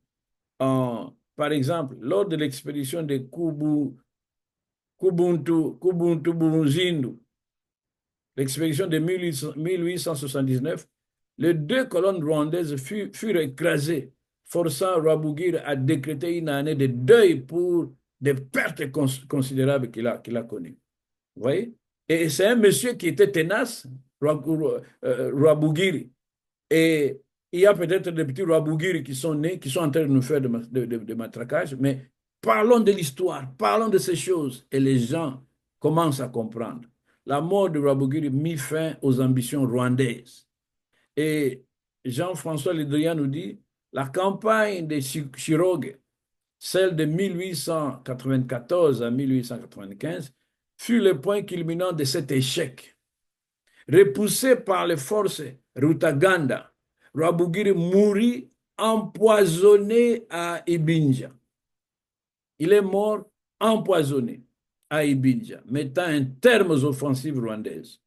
par exemple, lors de l'expédition de Kubuntu Bumuzindu, l'expédition de 1879, les deux colonnes rwandaises furent écrasées, forçant Rwabugiri à décréter une année de deuil pour des pertes considérables qu'il a connues. Vous voyez? Et c'est un monsieur qui était tenace, Rwabugiri. Et il y a peut-être des petits Rwabugiri qui sont nés, qui sont en train de nous faire de matraquage, mais parlons de l'histoire, parlons de ces choses, et les gens commencent à comprendre. La mort de Rwabugiri mit fin aux ambitions rwandaises. Et Jean-François Lédrian nous dit, la campagne de Chiroge, celle de 1894 à 1895, fut le point culminant de cet échec. Repoussé par les forces Rutaganda, Rwabugiri mourut empoisonné à Ibinja. Il est mort empoisonné à Ibinja, mettant un terme aux offensives rwandaises.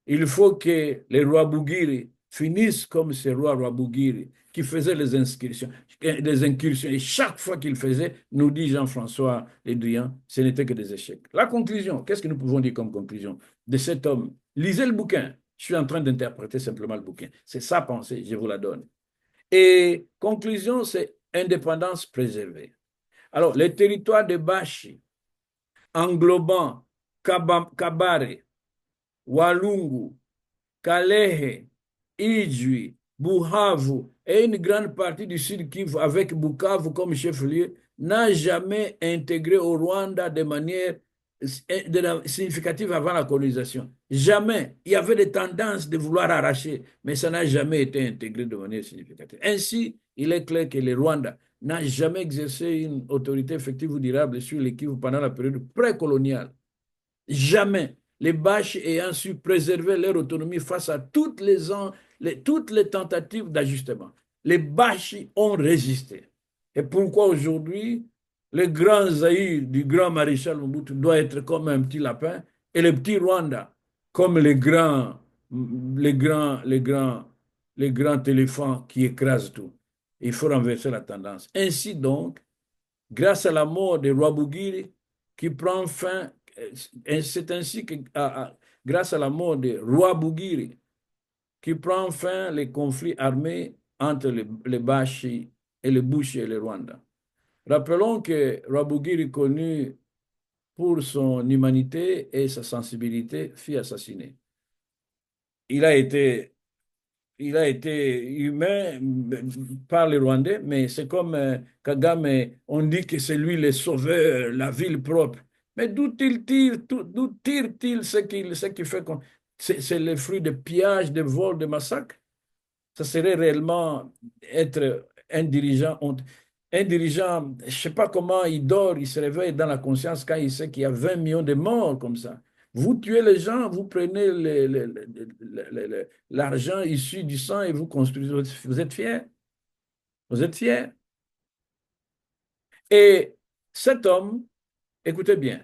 Il faut que les Rwabugiri finissent comme ces rois Rwabugiri qui faisaient les incursions. Et chaque fois qu'ils faisaient, nous dit Jean-François Lédrian, ce n'était que des échecs. La conclusion, qu'est-ce que nous pouvons dire comme conclusion de cet homme? Lisez le bouquin. Je suis en train d'interpréter simplement le bouquin. C'est sa pensée, je vous la donne. Et conclusion, c'est indépendance préservée. Alors, les territoires de Bashi, englobant Kabare, Walungu, Kalehe, Ijwi, Buhavu et une grande partie du Sud Kivu avec Bukavu comme chef-lieu n'a jamais intégré au Rwanda de manière significative avant la colonisation. Jamais. Il y avait des tendances de vouloir arracher, mais ça n'a jamais été intégré de manière significative. Ainsi, il est clair que le Rwanda n'a jamais exercé une autorité effective ou durable sur le Kivu pendant la période précoloniale. Jamais. Les Baches ayant su préserver leur autonomie face à toutes les tentatives d'ajustement. Les Baches ont résisté. Et pourquoi aujourd'hui, le grand Zaïre du grand maréchal Mobutu doit être comme un petit lapin et le petit Rwanda comme les grands éléphants qui écrasent tout. Il faut renverser la tendance. Ainsi donc, grâce à la mort de Rwabugiri qui prend fin, c'est ainsi que grâce à la mort de Rwabugiri qui prend fin les conflits armés entre les Bashi et les Bushi et les Rwanda. Rappelons que Rwabugiri, connu pour son humanité et sa sensibilité, fut assassiné. Il a été il a été humain par les Rwandais, mais c'est comme Kagame, on dit que c'est lui le sauveur, la ville propre. Mais d'où tire-t-il ce qui fait qu'on... C'est le fruit de pillages, de vols, de massacres. Ça serait réellement être un dirigeant. Un dirigeant, je ne sais pas comment il dort, il se réveille dans la conscience quand il sait qu'il y a 20 millions de morts comme ça. Vous tuez les gens, vous prenez l'argent issu du sang et vous construisez. Vous êtes fiers? Vous êtes fiers? Et cet homme, écoutez bien,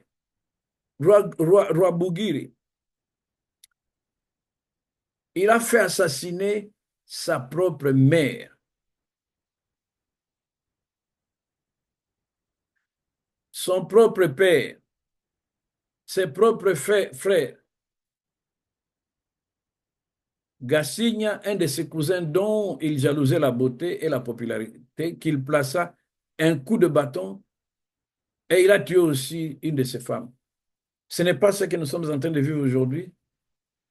Rwabugiri, il a fait assassiner sa propre mère, son propre père, ses propres frères. Gassigna, un de ses cousins dont il jalousait la beauté et la popularité, qu'il plaça un coup de bâton et il a tué aussi une de ses femmes. Ce n'est pas ce que nous sommes en train de vivre aujourd'hui.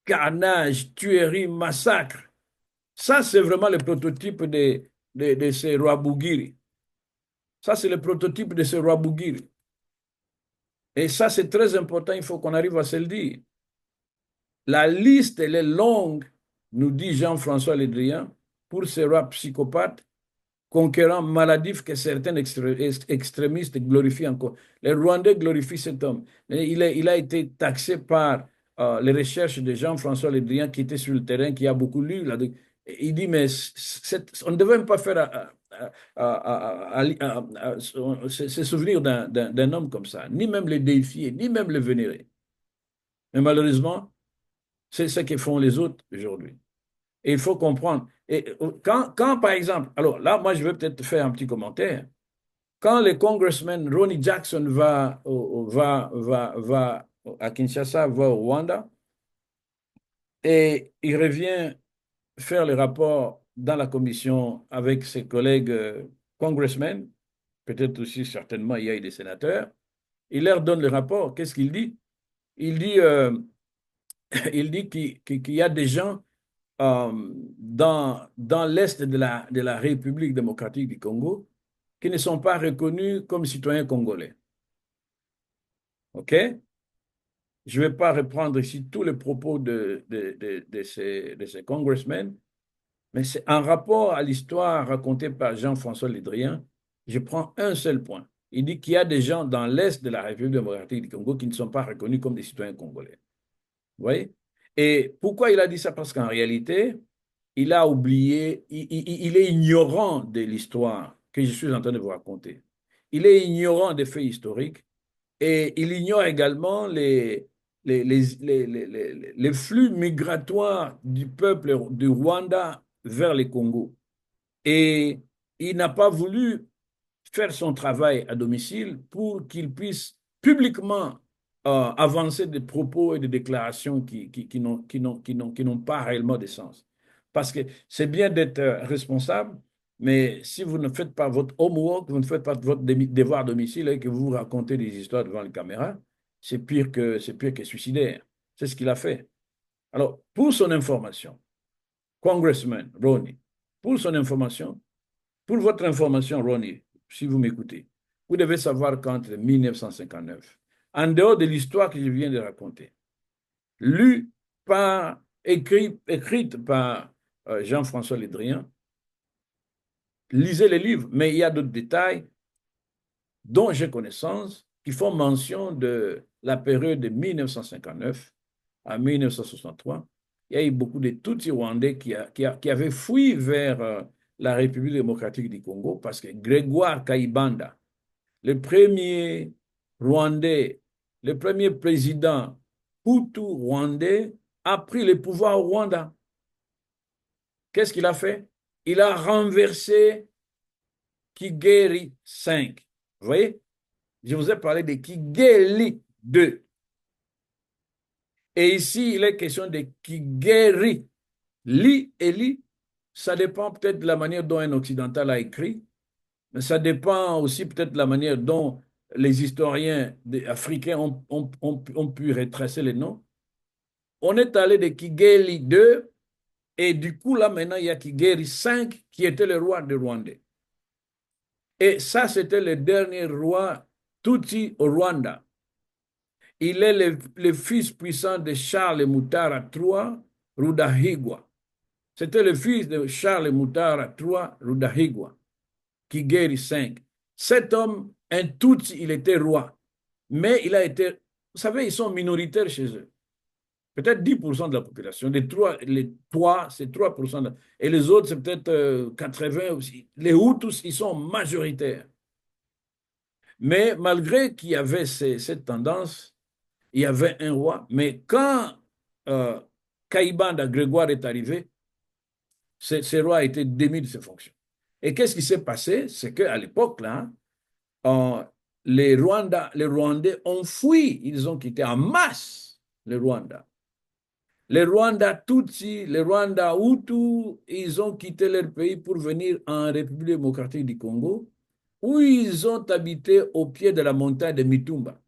Carnage, tuerie, massacre. Ça, c'est vraiment le prototype de ces Rwabugiri. Ça, c'est le prototype de ces Rwabugiri. Et ça, c'est très important, il faut qu'on arrive à se le dire. La liste, elle est longue, nous dit Jean-François Lédrian, pour ces rois psychopathes, conquérants maladifs que certains extrémistes glorifient encore. Les Rwandais glorifient cet homme. Il a été taxé par les recherches de Jean-François Lédrian qui était sur le terrain, qui a beaucoup lu. Il dit, mais on ne devait même pas faire se souvenir d'un homme comme ça, ni même le défier, ni même le vénérer. Mais malheureusement, c'est ce que font les autres aujourd'hui. Et il faut comprendre. Et par exemple, alors là, moi, je vais peut-être faire un petit commentaire. Quand le congressman Ronnie Jackson va à Kinshasa, va au Rwanda, et il revient faire le rapport dans la commission avec ses collègues congressmen, peut-être aussi certainement il y a des sénateurs, il leur donne le rapport. Qu'est-ce qu'il dit? Il dit, il dit qu'il y a des gens dans l'Est de la République démocratique du Congo qui ne sont pas reconnus comme citoyens congolais. OK? Je ne vais pas reprendre ici tous les propos de ces congressmen, mais c'est en rapport à l'histoire racontée par Jean-François Lédrien. Je prends un seul point. Il dit qu'il y a des gens dans l'Est de la République démocratique du Congo qui ne sont pas reconnus comme des citoyens congolais. Vous voyez? Et pourquoi il a dit ça? Parce qu'en réalité, il a oublié, il est ignorant de l'histoire que je suis en train de vous raconter. Il est ignorant des faits historiques et il ignore également les flux migratoires du peuple du Rwanda vers le Congo. Et il n'a pas voulu faire son travail à domicile pour qu'il puisse publiquement avancer des propos et des déclarations qui n'ont pas réellement de sens. Parce que c'est bien d'être responsable, mais si vous ne faites pas votre homework, vous ne faites pas votre devoir à domicile et que vous racontez des histoires devant la caméra, c'est pire que suicidaire. C'est ce qu'il a fait. Alors, pour son information, Congressman Ronnie, pour son information, pour votre information, Ronnie, si vous m'écoutez, vous devez savoir qu'entre 1959, en dehors de l'histoire que je viens de raconter, lue écrite par Jean-François Lédrien, lisez les livres, mais il y a d'autres détails dont j'ai connaissance qui font mention de la période de 1959 à 1963. Il y a eu beaucoup de Tutsis rwandais qui avaient fui vers la République démocratique du Congo parce que Grégoire Kayibanda, le premier Rwandais, le premier président Hutu rwandais, a pris le pouvoir au Rwanda. Qu'est-ce qu'il a fait? Il a renversé Kigeri V. Vous voyez? Je vous ai parlé de Kigeli II. Et ici, il est question de Kigeri. Li et Li, ça dépend peut-être de la manière dont un occidental a écrit, mais ça dépend aussi peut-être de la manière dont les historiens africains ont pu retracer les noms. On est allé de Kigeli II et du coup, là, maintenant, il y a Kigeri V qui était le roi de Rwandais. Et ça, c'était le dernier roi Tutsi au Rwanda. Il est le fils puissant de Charles Mutara III Rudahigwa. C'était le fils de Charles Mutara III Rudahigwa, Kigeri V. Cet homme, un Tutsi, il était roi. Mais il a été, vous savez, ils sont minoritaires chez eux. Peut-être 10% de la population. Les trois, c'est 3%. Et les autres, c'est peut-être 80 aussi. Les Hutus, ils sont majoritaires. Mais malgré qu'il y avait cette tendance, il y avait un roi. Mais quand euh, Kayibanda Grégoire est arrivé, ce roi a été démis de ses fonctions. Et qu'est-ce qui s'est passé? C'est qu'à l'époque, là, euh, les Rwandais ont fui. Ils ont quitté en masse le Rwanda. Les Rwandais Tutsi, les Rwandais Hutus, ils ont quitté leur pays pour venir en République démocratique du Congo, où ils ont habité au pied de la montagne de Mitumba.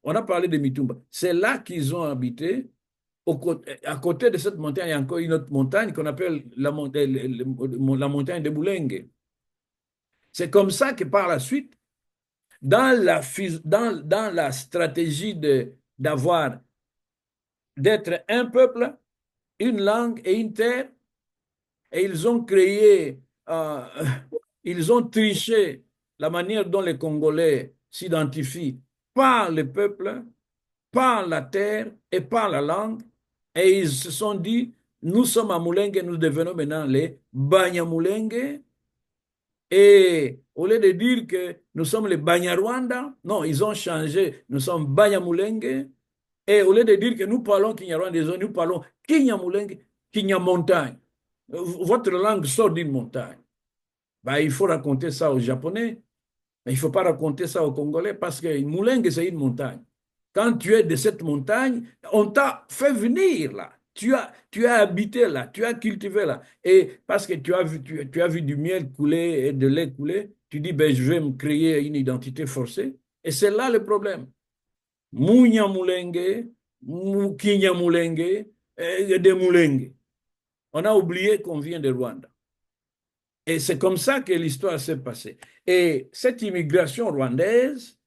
On a parlé de Mitumba. C'est là qu'ils ont habité. À côté de cette montagne, il y a encore une autre montagne qu'on appelle la montagne de Boulenge. C'est comme ça que par la suite, dans la stratégie d'être un peuple, une langue et une terre, et ils ont créé, euh, ils ont triché la manière dont les Congolais s'identifient par le peuple, par la terre et par la langue, et ils se sont dit, Nous sommes à Moulengue, nous devenons maintenant les Banyamulenge. Et au lieu de dire que nous sommes les Banyarwanda, non, ils ont changé, nous sommes Banyamulenge. Et au lieu de dire que nous parlons Kinyarwanda, nous parlons Kinyamulenge, Kinyamontagne. Votre langue sort d'une montagne. Ben, il faut raconter ça aux Japonais, mais il ne faut pas raconter ça aux Congolais parce que Moulengue, c'est une montagne. Quand tu es de cette montagne, on t'a fait venir là. Tu as habité là, tu as cultivé là. Et parce que tu as vu du miel couler et de lait couler, tu dis, ben, je vais me créer une identité forcée. Et c'est là le problème. Mounya Moulenge, Kinya Moulenge, et de Moulenge. On a oublié qu'on vient de Rwanda. Et c'est comme ça que l'histoire s'est passée. Et cette immigration rwandaise,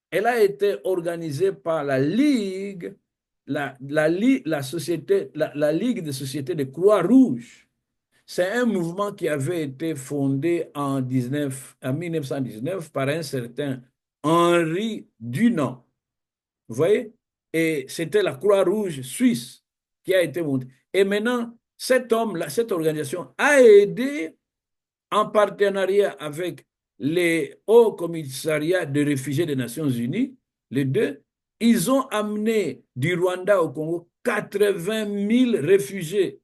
elle a été organisée par la Ligue, la Ligue des sociétés de Croix-Rouge. C'est un mouvement qui avait été fondé en 1919 par un certain Henri Dunant. Vous voyez? Et c'était la Croix-Rouge suisse qui a été montée. Et maintenant, cet homme-là, cette organisation a aidé en partenariat avec les hauts commissariats de réfugiés des Nations Unies, les deux, ils ont amené du Rwanda au Congo 80 000 réfugiés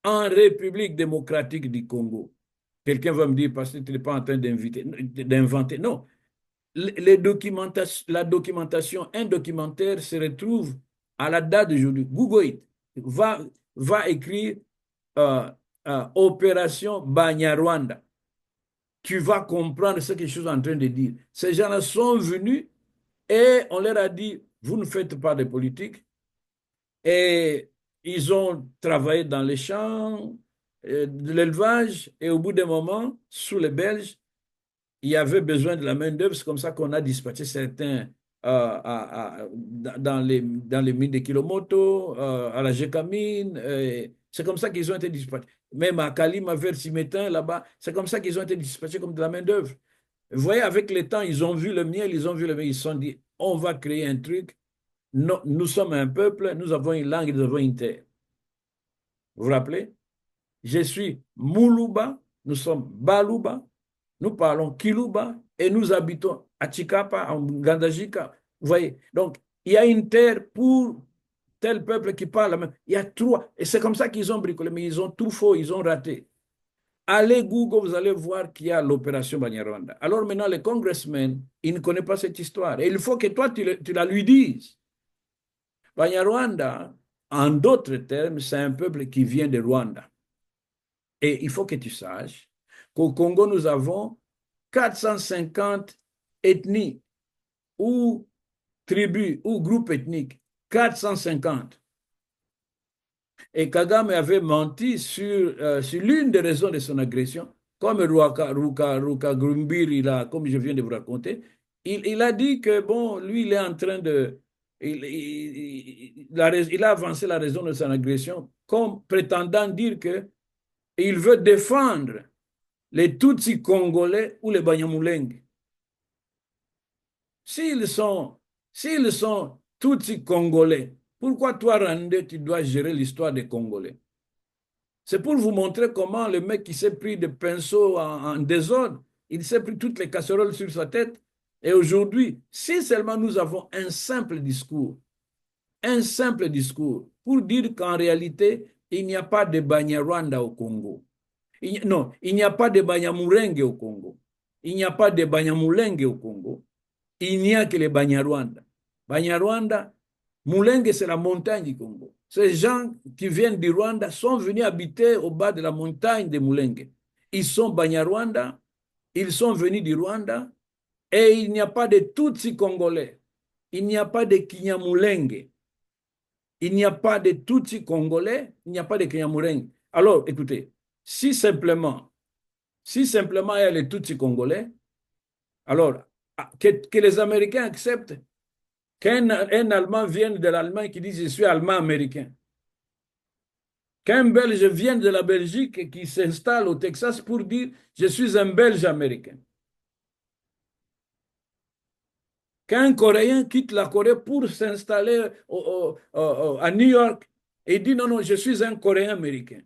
en République démocratique du Congo. Quelqu'un va me dire, parce que tu n'es pas en train d'inventer. Non. La documentation, un documentaire se retrouve à la date d'aujourd'hui. Google it. Va écrire euh, Opération Banyarwanda. Tu vas comprendre ce que je suis en train de dire. Ces gens-là sont venus et on leur a dit, vous ne faites pas de politique. Et ils ont travaillé dans les champs, de l'élevage, et au bout d'un moment, sous les Belges, il y avait besoin de la main-d'œuvre. C'est comme ça qu'on a dispatché certains dans les mines de Kilomoto, à la Gécamine. C'est comme ça qu'ils ont été dispatchés. Même à Kalima, vers Simétain, là-bas, c'est comme ça qu'ils ont été dispatchés comme de la main-d'œuvre. Vous voyez, avec le temps, ils ont vu le miel, ils se sont dit, on va créer un truc. Nous sommes un peuple, nous avons une langue, nous avons une terre. Vous vous rappelez? Je suis Moulouba, nous sommes Balouba, nous parlons Kilouba et nous habitons à Chikapa, en Gandajika. Vous voyez? Donc, il y a une terre pour tel peuple qui parle. Même. Il y a trois. Et c'est comme ça qu'ils ont bricolé, mais ils ont tout faux, ils ont raté. Allez Google, vous allez voir qu'il y a l'opération Banyarwanda. Alors maintenant, les congressmen, ils ne connaissent pas cette histoire. Et il faut que toi, tu la lui dises. Banyarwanda, en d'autres termes, c'est un peuple qui vient de Rwanda. Et il faut que tu saches qu'au Congo, nous avons 450 ethnies ou tribus ou groupes ethniques. 450. Et Kagame avait menti sur l'une des raisons de son agression, comme Ruka Grumbiri, là, comme je viens de vous raconter. Il a dit que, bon, lui, il est en train de... il a avancé la raison de son agression comme prétendant dire que il veut défendre les Tutsis congolais ou les Banyamulenge. S'ils sont, s'ils sont Tutsis congolais, pourquoi toi, Rwandais, tu dois gérer l'histoire des Congolais? C'est pour vous montrer comment le mec qui s'est pris des pinceaux en désordre, il s'est pris toutes les casseroles sur sa tête. Et aujourd'hui, si seulement nous avons un simple discours pour dire qu'en réalité, il n'y a pas de Banyarwanda au Congo. Non, il n'y a pas de Banyamulenge au Congo. Il n'y a pas de Banyamulenge au Congo. Il n'y a que les Banyarwanda. Banyarwanda, Mulenge, c'est la montagne du Congo. Ces gens qui viennent du Rwanda sont venus habiter au bas de la montagne de Mulenge. Ils sont Banyarwanda, ils sont venus du Rwanda, et il n'y a pas de Tutsi congolais. Il n'y a pas de Kinyamulenge. Il n'y a pas de Tutsi congolais, il n'y a pas de Kinyamulenge. Alors, écoutez, si simplement, si simplement il y a les Tutsi congolais, alors que les Américains acceptent qu'un Allemand vienne de l'Allemagne qui dit je suis Allemand-Américain. Qu'un Belge vienne de la Belgique et qui s'installe au Texas pour dire je suis un Belge-Américain. Qu'un Coréen quitte la Corée pour s'installer à New York Et il dit non, non, je suis un Coréen américain.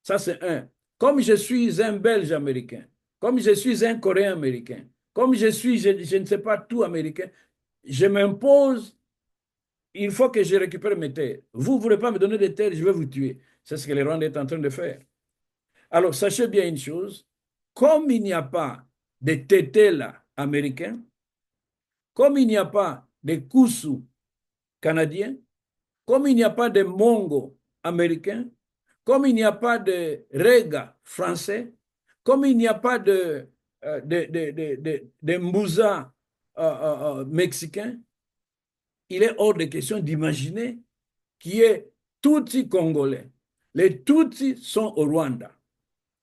Ça, c'est un. Comme je suis un Belge américain, comme je suis un Coréen américain, comme je suis, je ne sais pas, tout américain, je m'impose, il faut que je récupère mes terres. Vous ne voulez pas me donner des terres, je vais vous tuer. C'est ce que les Rwandais sont en train de faire. Alors, sachez bien une chose, comme il n'y a pas de tétés là américains, comme il n'y a pas de Koussou canadiens, comme il n'y a pas de Mongo américains, comme il n'y a pas de Rega français, comme il n'y a pas de Mbouza mexicain, il est hors de question d'imaginer qu'il y ait Tutsi congolais. Les Tutsis sont au Rwanda.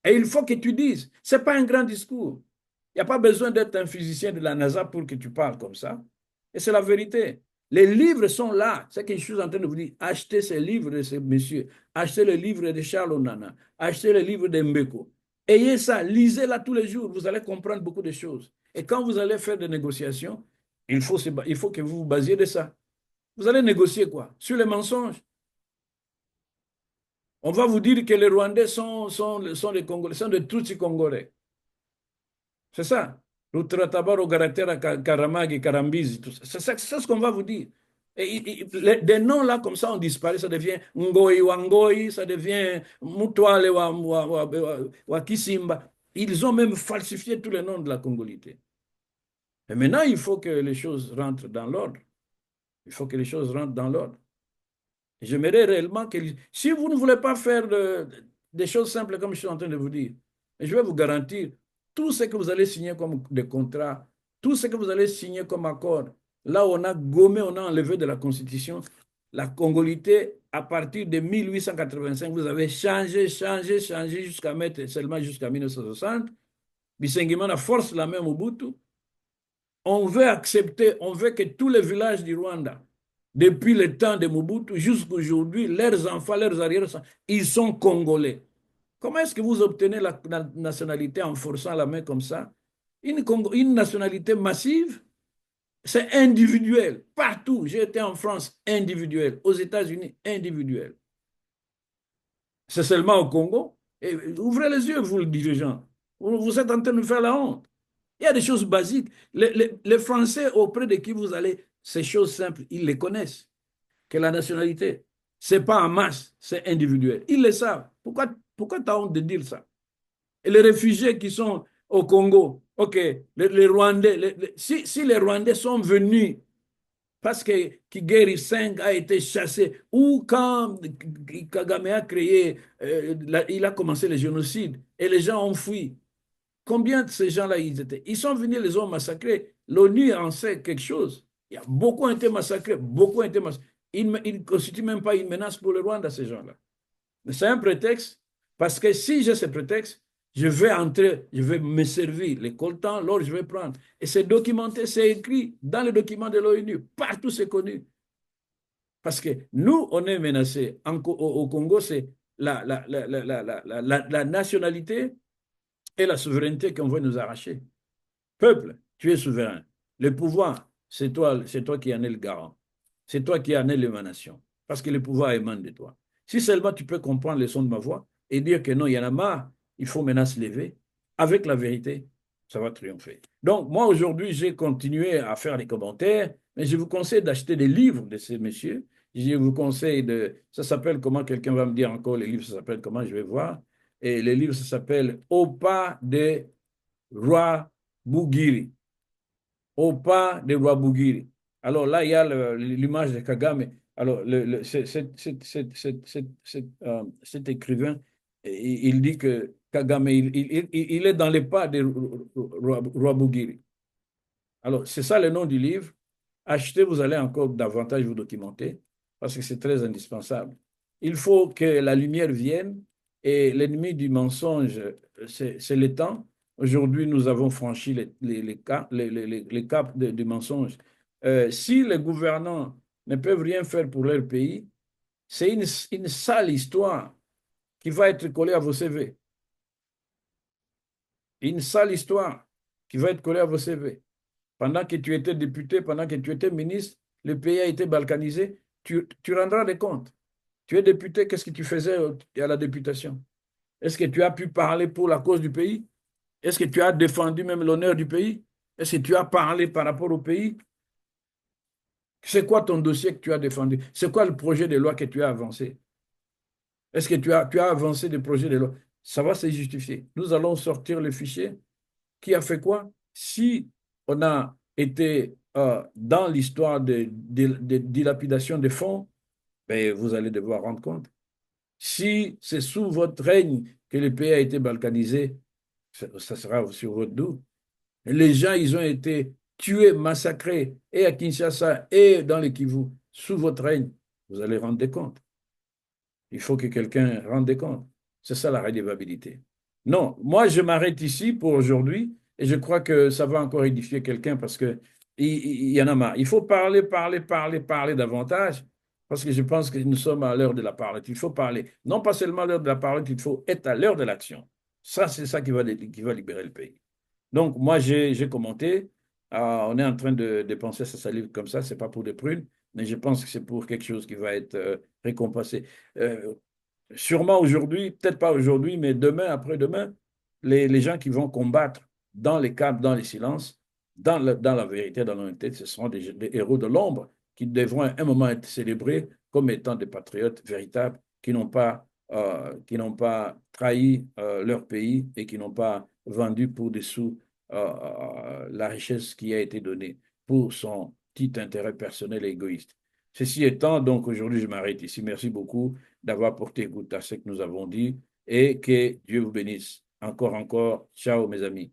Et il faut que tu dises, ce n'est pas un grand discours. Il n'y a pas besoin d'être un physicien de la NASA pour que tu parles comme ça. Et c'est la vérité. Les livres sont là. C'est ce que je suis en train de vous dire. Achetez ces livres de ces messieurs. Achetez le livre de Charles Onana. Achetez le livre de Mbeko. Ayez ça. Lisez-la tous les jours. Vous allez comprendre beaucoup de choses. Et quand vous allez faire des négociations, il faut que vous vous basiez de ça. Vous allez négocier quoi? Sur les mensonges. On va vous dire que les Rwandais sont des Congolais, sont des Tutsis congolais. C'est ça. Rutratabaro, Garatera, Karamagi, Karambizi, tout ça. C'est ce qu'on va vous dire. Des noms là, comme ça, on disparaît, ça devient Ngoi Wangoi, ça devient Mutwale wa Kisimba. Ils ont même falsifié tous les noms de la Congolité. Et maintenant, il faut que les choses rentrent dans l'ordre. Il faut que les choses rentrent dans l'ordre. J'aimerais réellement que, si vous ne voulez pas faire des choses simples comme je suis en train de vous dire, je vais vous garantir, tout ce que vous allez signer comme des contrats, tout ce que vous allez signer comme accord, là où on a gommé, on a enlevé de la Constitution, la Congolité, à partir de 1885, vous avez changé jusqu'à mettre seulement jusqu'à 1960. Bisengimana force la même Mobutu. On veut accepter, on veut que tous les villages du Rwanda, depuis le temps de Mobutu jusqu'à aujourd'hui, leurs enfants, leurs arrières, ils sont congolais. Comment est-ce que vous obtenez la nationalité en forçant la main comme ça? Une nationalité massive, c'est individuel. Partout, j'ai été en France, individuel. Aux États-Unis, individuel. C'est seulement au Congo. Et ouvrez les yeux, vous, le dirigeant. Vous êtes en train de faire la honte. Il y a des choses basiques. Les Français auprès de qui vous allez, ces choses simples, ils les connaissent. Que la nationalité, ce n'est pas en masse, c'est individuel. Ils le savent. Pourquoi tu as honte de dire ça? Et les réfugiés qui sont au Congo, OK, les Rwandais, si les Rwandais sont venus parce que Kigeri Seng a été chassé, ou quand Kagame a créé, il a commencé le génocide et les gens ont fui. Combien de ces gens-là ils étaient? Ils sont venus, les ont massacrés. L'ONU en sait quelque chose. Il y a beaucoup ont été massacrés, beaucoup ont été massacrés. Ils ne constituent même pas une menace pour le Rwanda, ces gens-là. Mais c'est un prétexte, parce que si j'ai ce prétexte, je vais entrer, je vais me servir les coltans, l'or, je vais prendre. Et c'est documenté, c'est écrit dans les documents de l'ONU. Partout, c'est connu. Parce que nous, on est menacés. Au Congo, c'est la nationalité et la souveraineté qu'on veut nous arracher. Peuple, tu es souverain. Le pouvoir, c'est toi qui en es le garant. C'est toi qui en es l'émanation. Parce que le pouvoir émane de toi. Si seulement tu peux comprendre le son de ma voix et dire que non, il y en a marre, il faut maintenant se lever, avec la vérité, ça va triompher. Donc, moi, aujourd'hui, j'ai continué à faire des commentaires, mais je vous conseille d'acheter des livres de ces messieurs. Je vous conseille de. Ça s'appelle comment? Quelqu'un va me dire encore les livres, ça s'appelle comment? Je vais voir. Et les livres, ça s'appelle Au pas de Roi Bougiri. Au pas de Roi Bougiri. Alors là, il y a l'image de Kagame. Alors, cet écrivain, il dit que Kagame, il est dans les pas de Roi Bougiri. Alors, c'est ça le nom du livre. Achetez, vous allez encore davantage vous documenter parce que c'est très indispensable. Il faut que la lumière vienne et l'ennemi du mensonge, c'est le temps. Aujourd'hui, nous avons franchi les caps du mensonge. Si les gouvernants ne peuvent rien faire pour leur pays, c'est une sale histoire qui va être collée à vos CV. Une sale histoire qui va être collée à vos CV. Pendant que tu étais député, pendant que tu étais ministre, le pays a été balkanisé, tu rendras des comptes. Tu es député, qu'est-ce que tu faisais à la députation? Est-ce que tu as pu parler pour la cause du pays? Est-ce que tu as défendu même l'honneur du pays? Est-ce que tu as parlé par rapport au pays? C'est quoi ton dossier que tu as défendu? C'est quoi le projet de loi que tu as avancé? Est-ce que tu as avancé des projets de loi? Ça va se justifier. Nous allons sortir le fichier. Qui a fait quoi? Si on a été dans l'histoire de dilapidation des fonds, ben, vous allez devoir rendre compte. Si c'est sous votre règne que le pays a été balkanisé, ça sera sur votre dos. Les gens, ils ont été tués, massacrés, et à Kinshasa, et dans le Kivu, sous votre règne. Vous allez rendre des comptes. Il faut que quelqu'un rende des comptes. C'est ça la redevabilité. Non, moi, je m'arrête ici pour aujourd'hui, et je crois que ça va encore édifier quelqu'un parce que il y en a marre. Il faut parler, parler, parler, parler davantage, parce que je pense que nous sommes à l'heure de la parole. Il faut parler. Non pas seulement à l'heure de la parole, il faut être à l'heure de l'action. Ça, c'est ça qui va libérer le pays. Donc, moi, j'ai commenté. On est en train de dépenser sa salive comme ça. C'est pas pour des prunes, mais je pense que c'est pour quelque chose qui va être récompensé. Euh, Sûrement aujourd'hui, peut-être pas aujourd'hui, mais demain, après-demain, les gens qui vont combattre dans les câbles, dans les silences, dans la vérité, dans l'honnêteté, ce seront des héros de l'ombre qui devront à un moment être célébrés comme étant des patriotes véritables qui n'ont pas trahi leur pays et qui n'ont pas vendu pour des sous la richesse qui a été donnée pour son petit intérêt personnel et égoïste. Ceci étant, donc aujourd'hui, je m'arrête ici. Merci beaucoup d'avoir porté écoute à ce que nous avons dit et que Dieu vous bénisse. Encore, encore. Ciao, mes amis.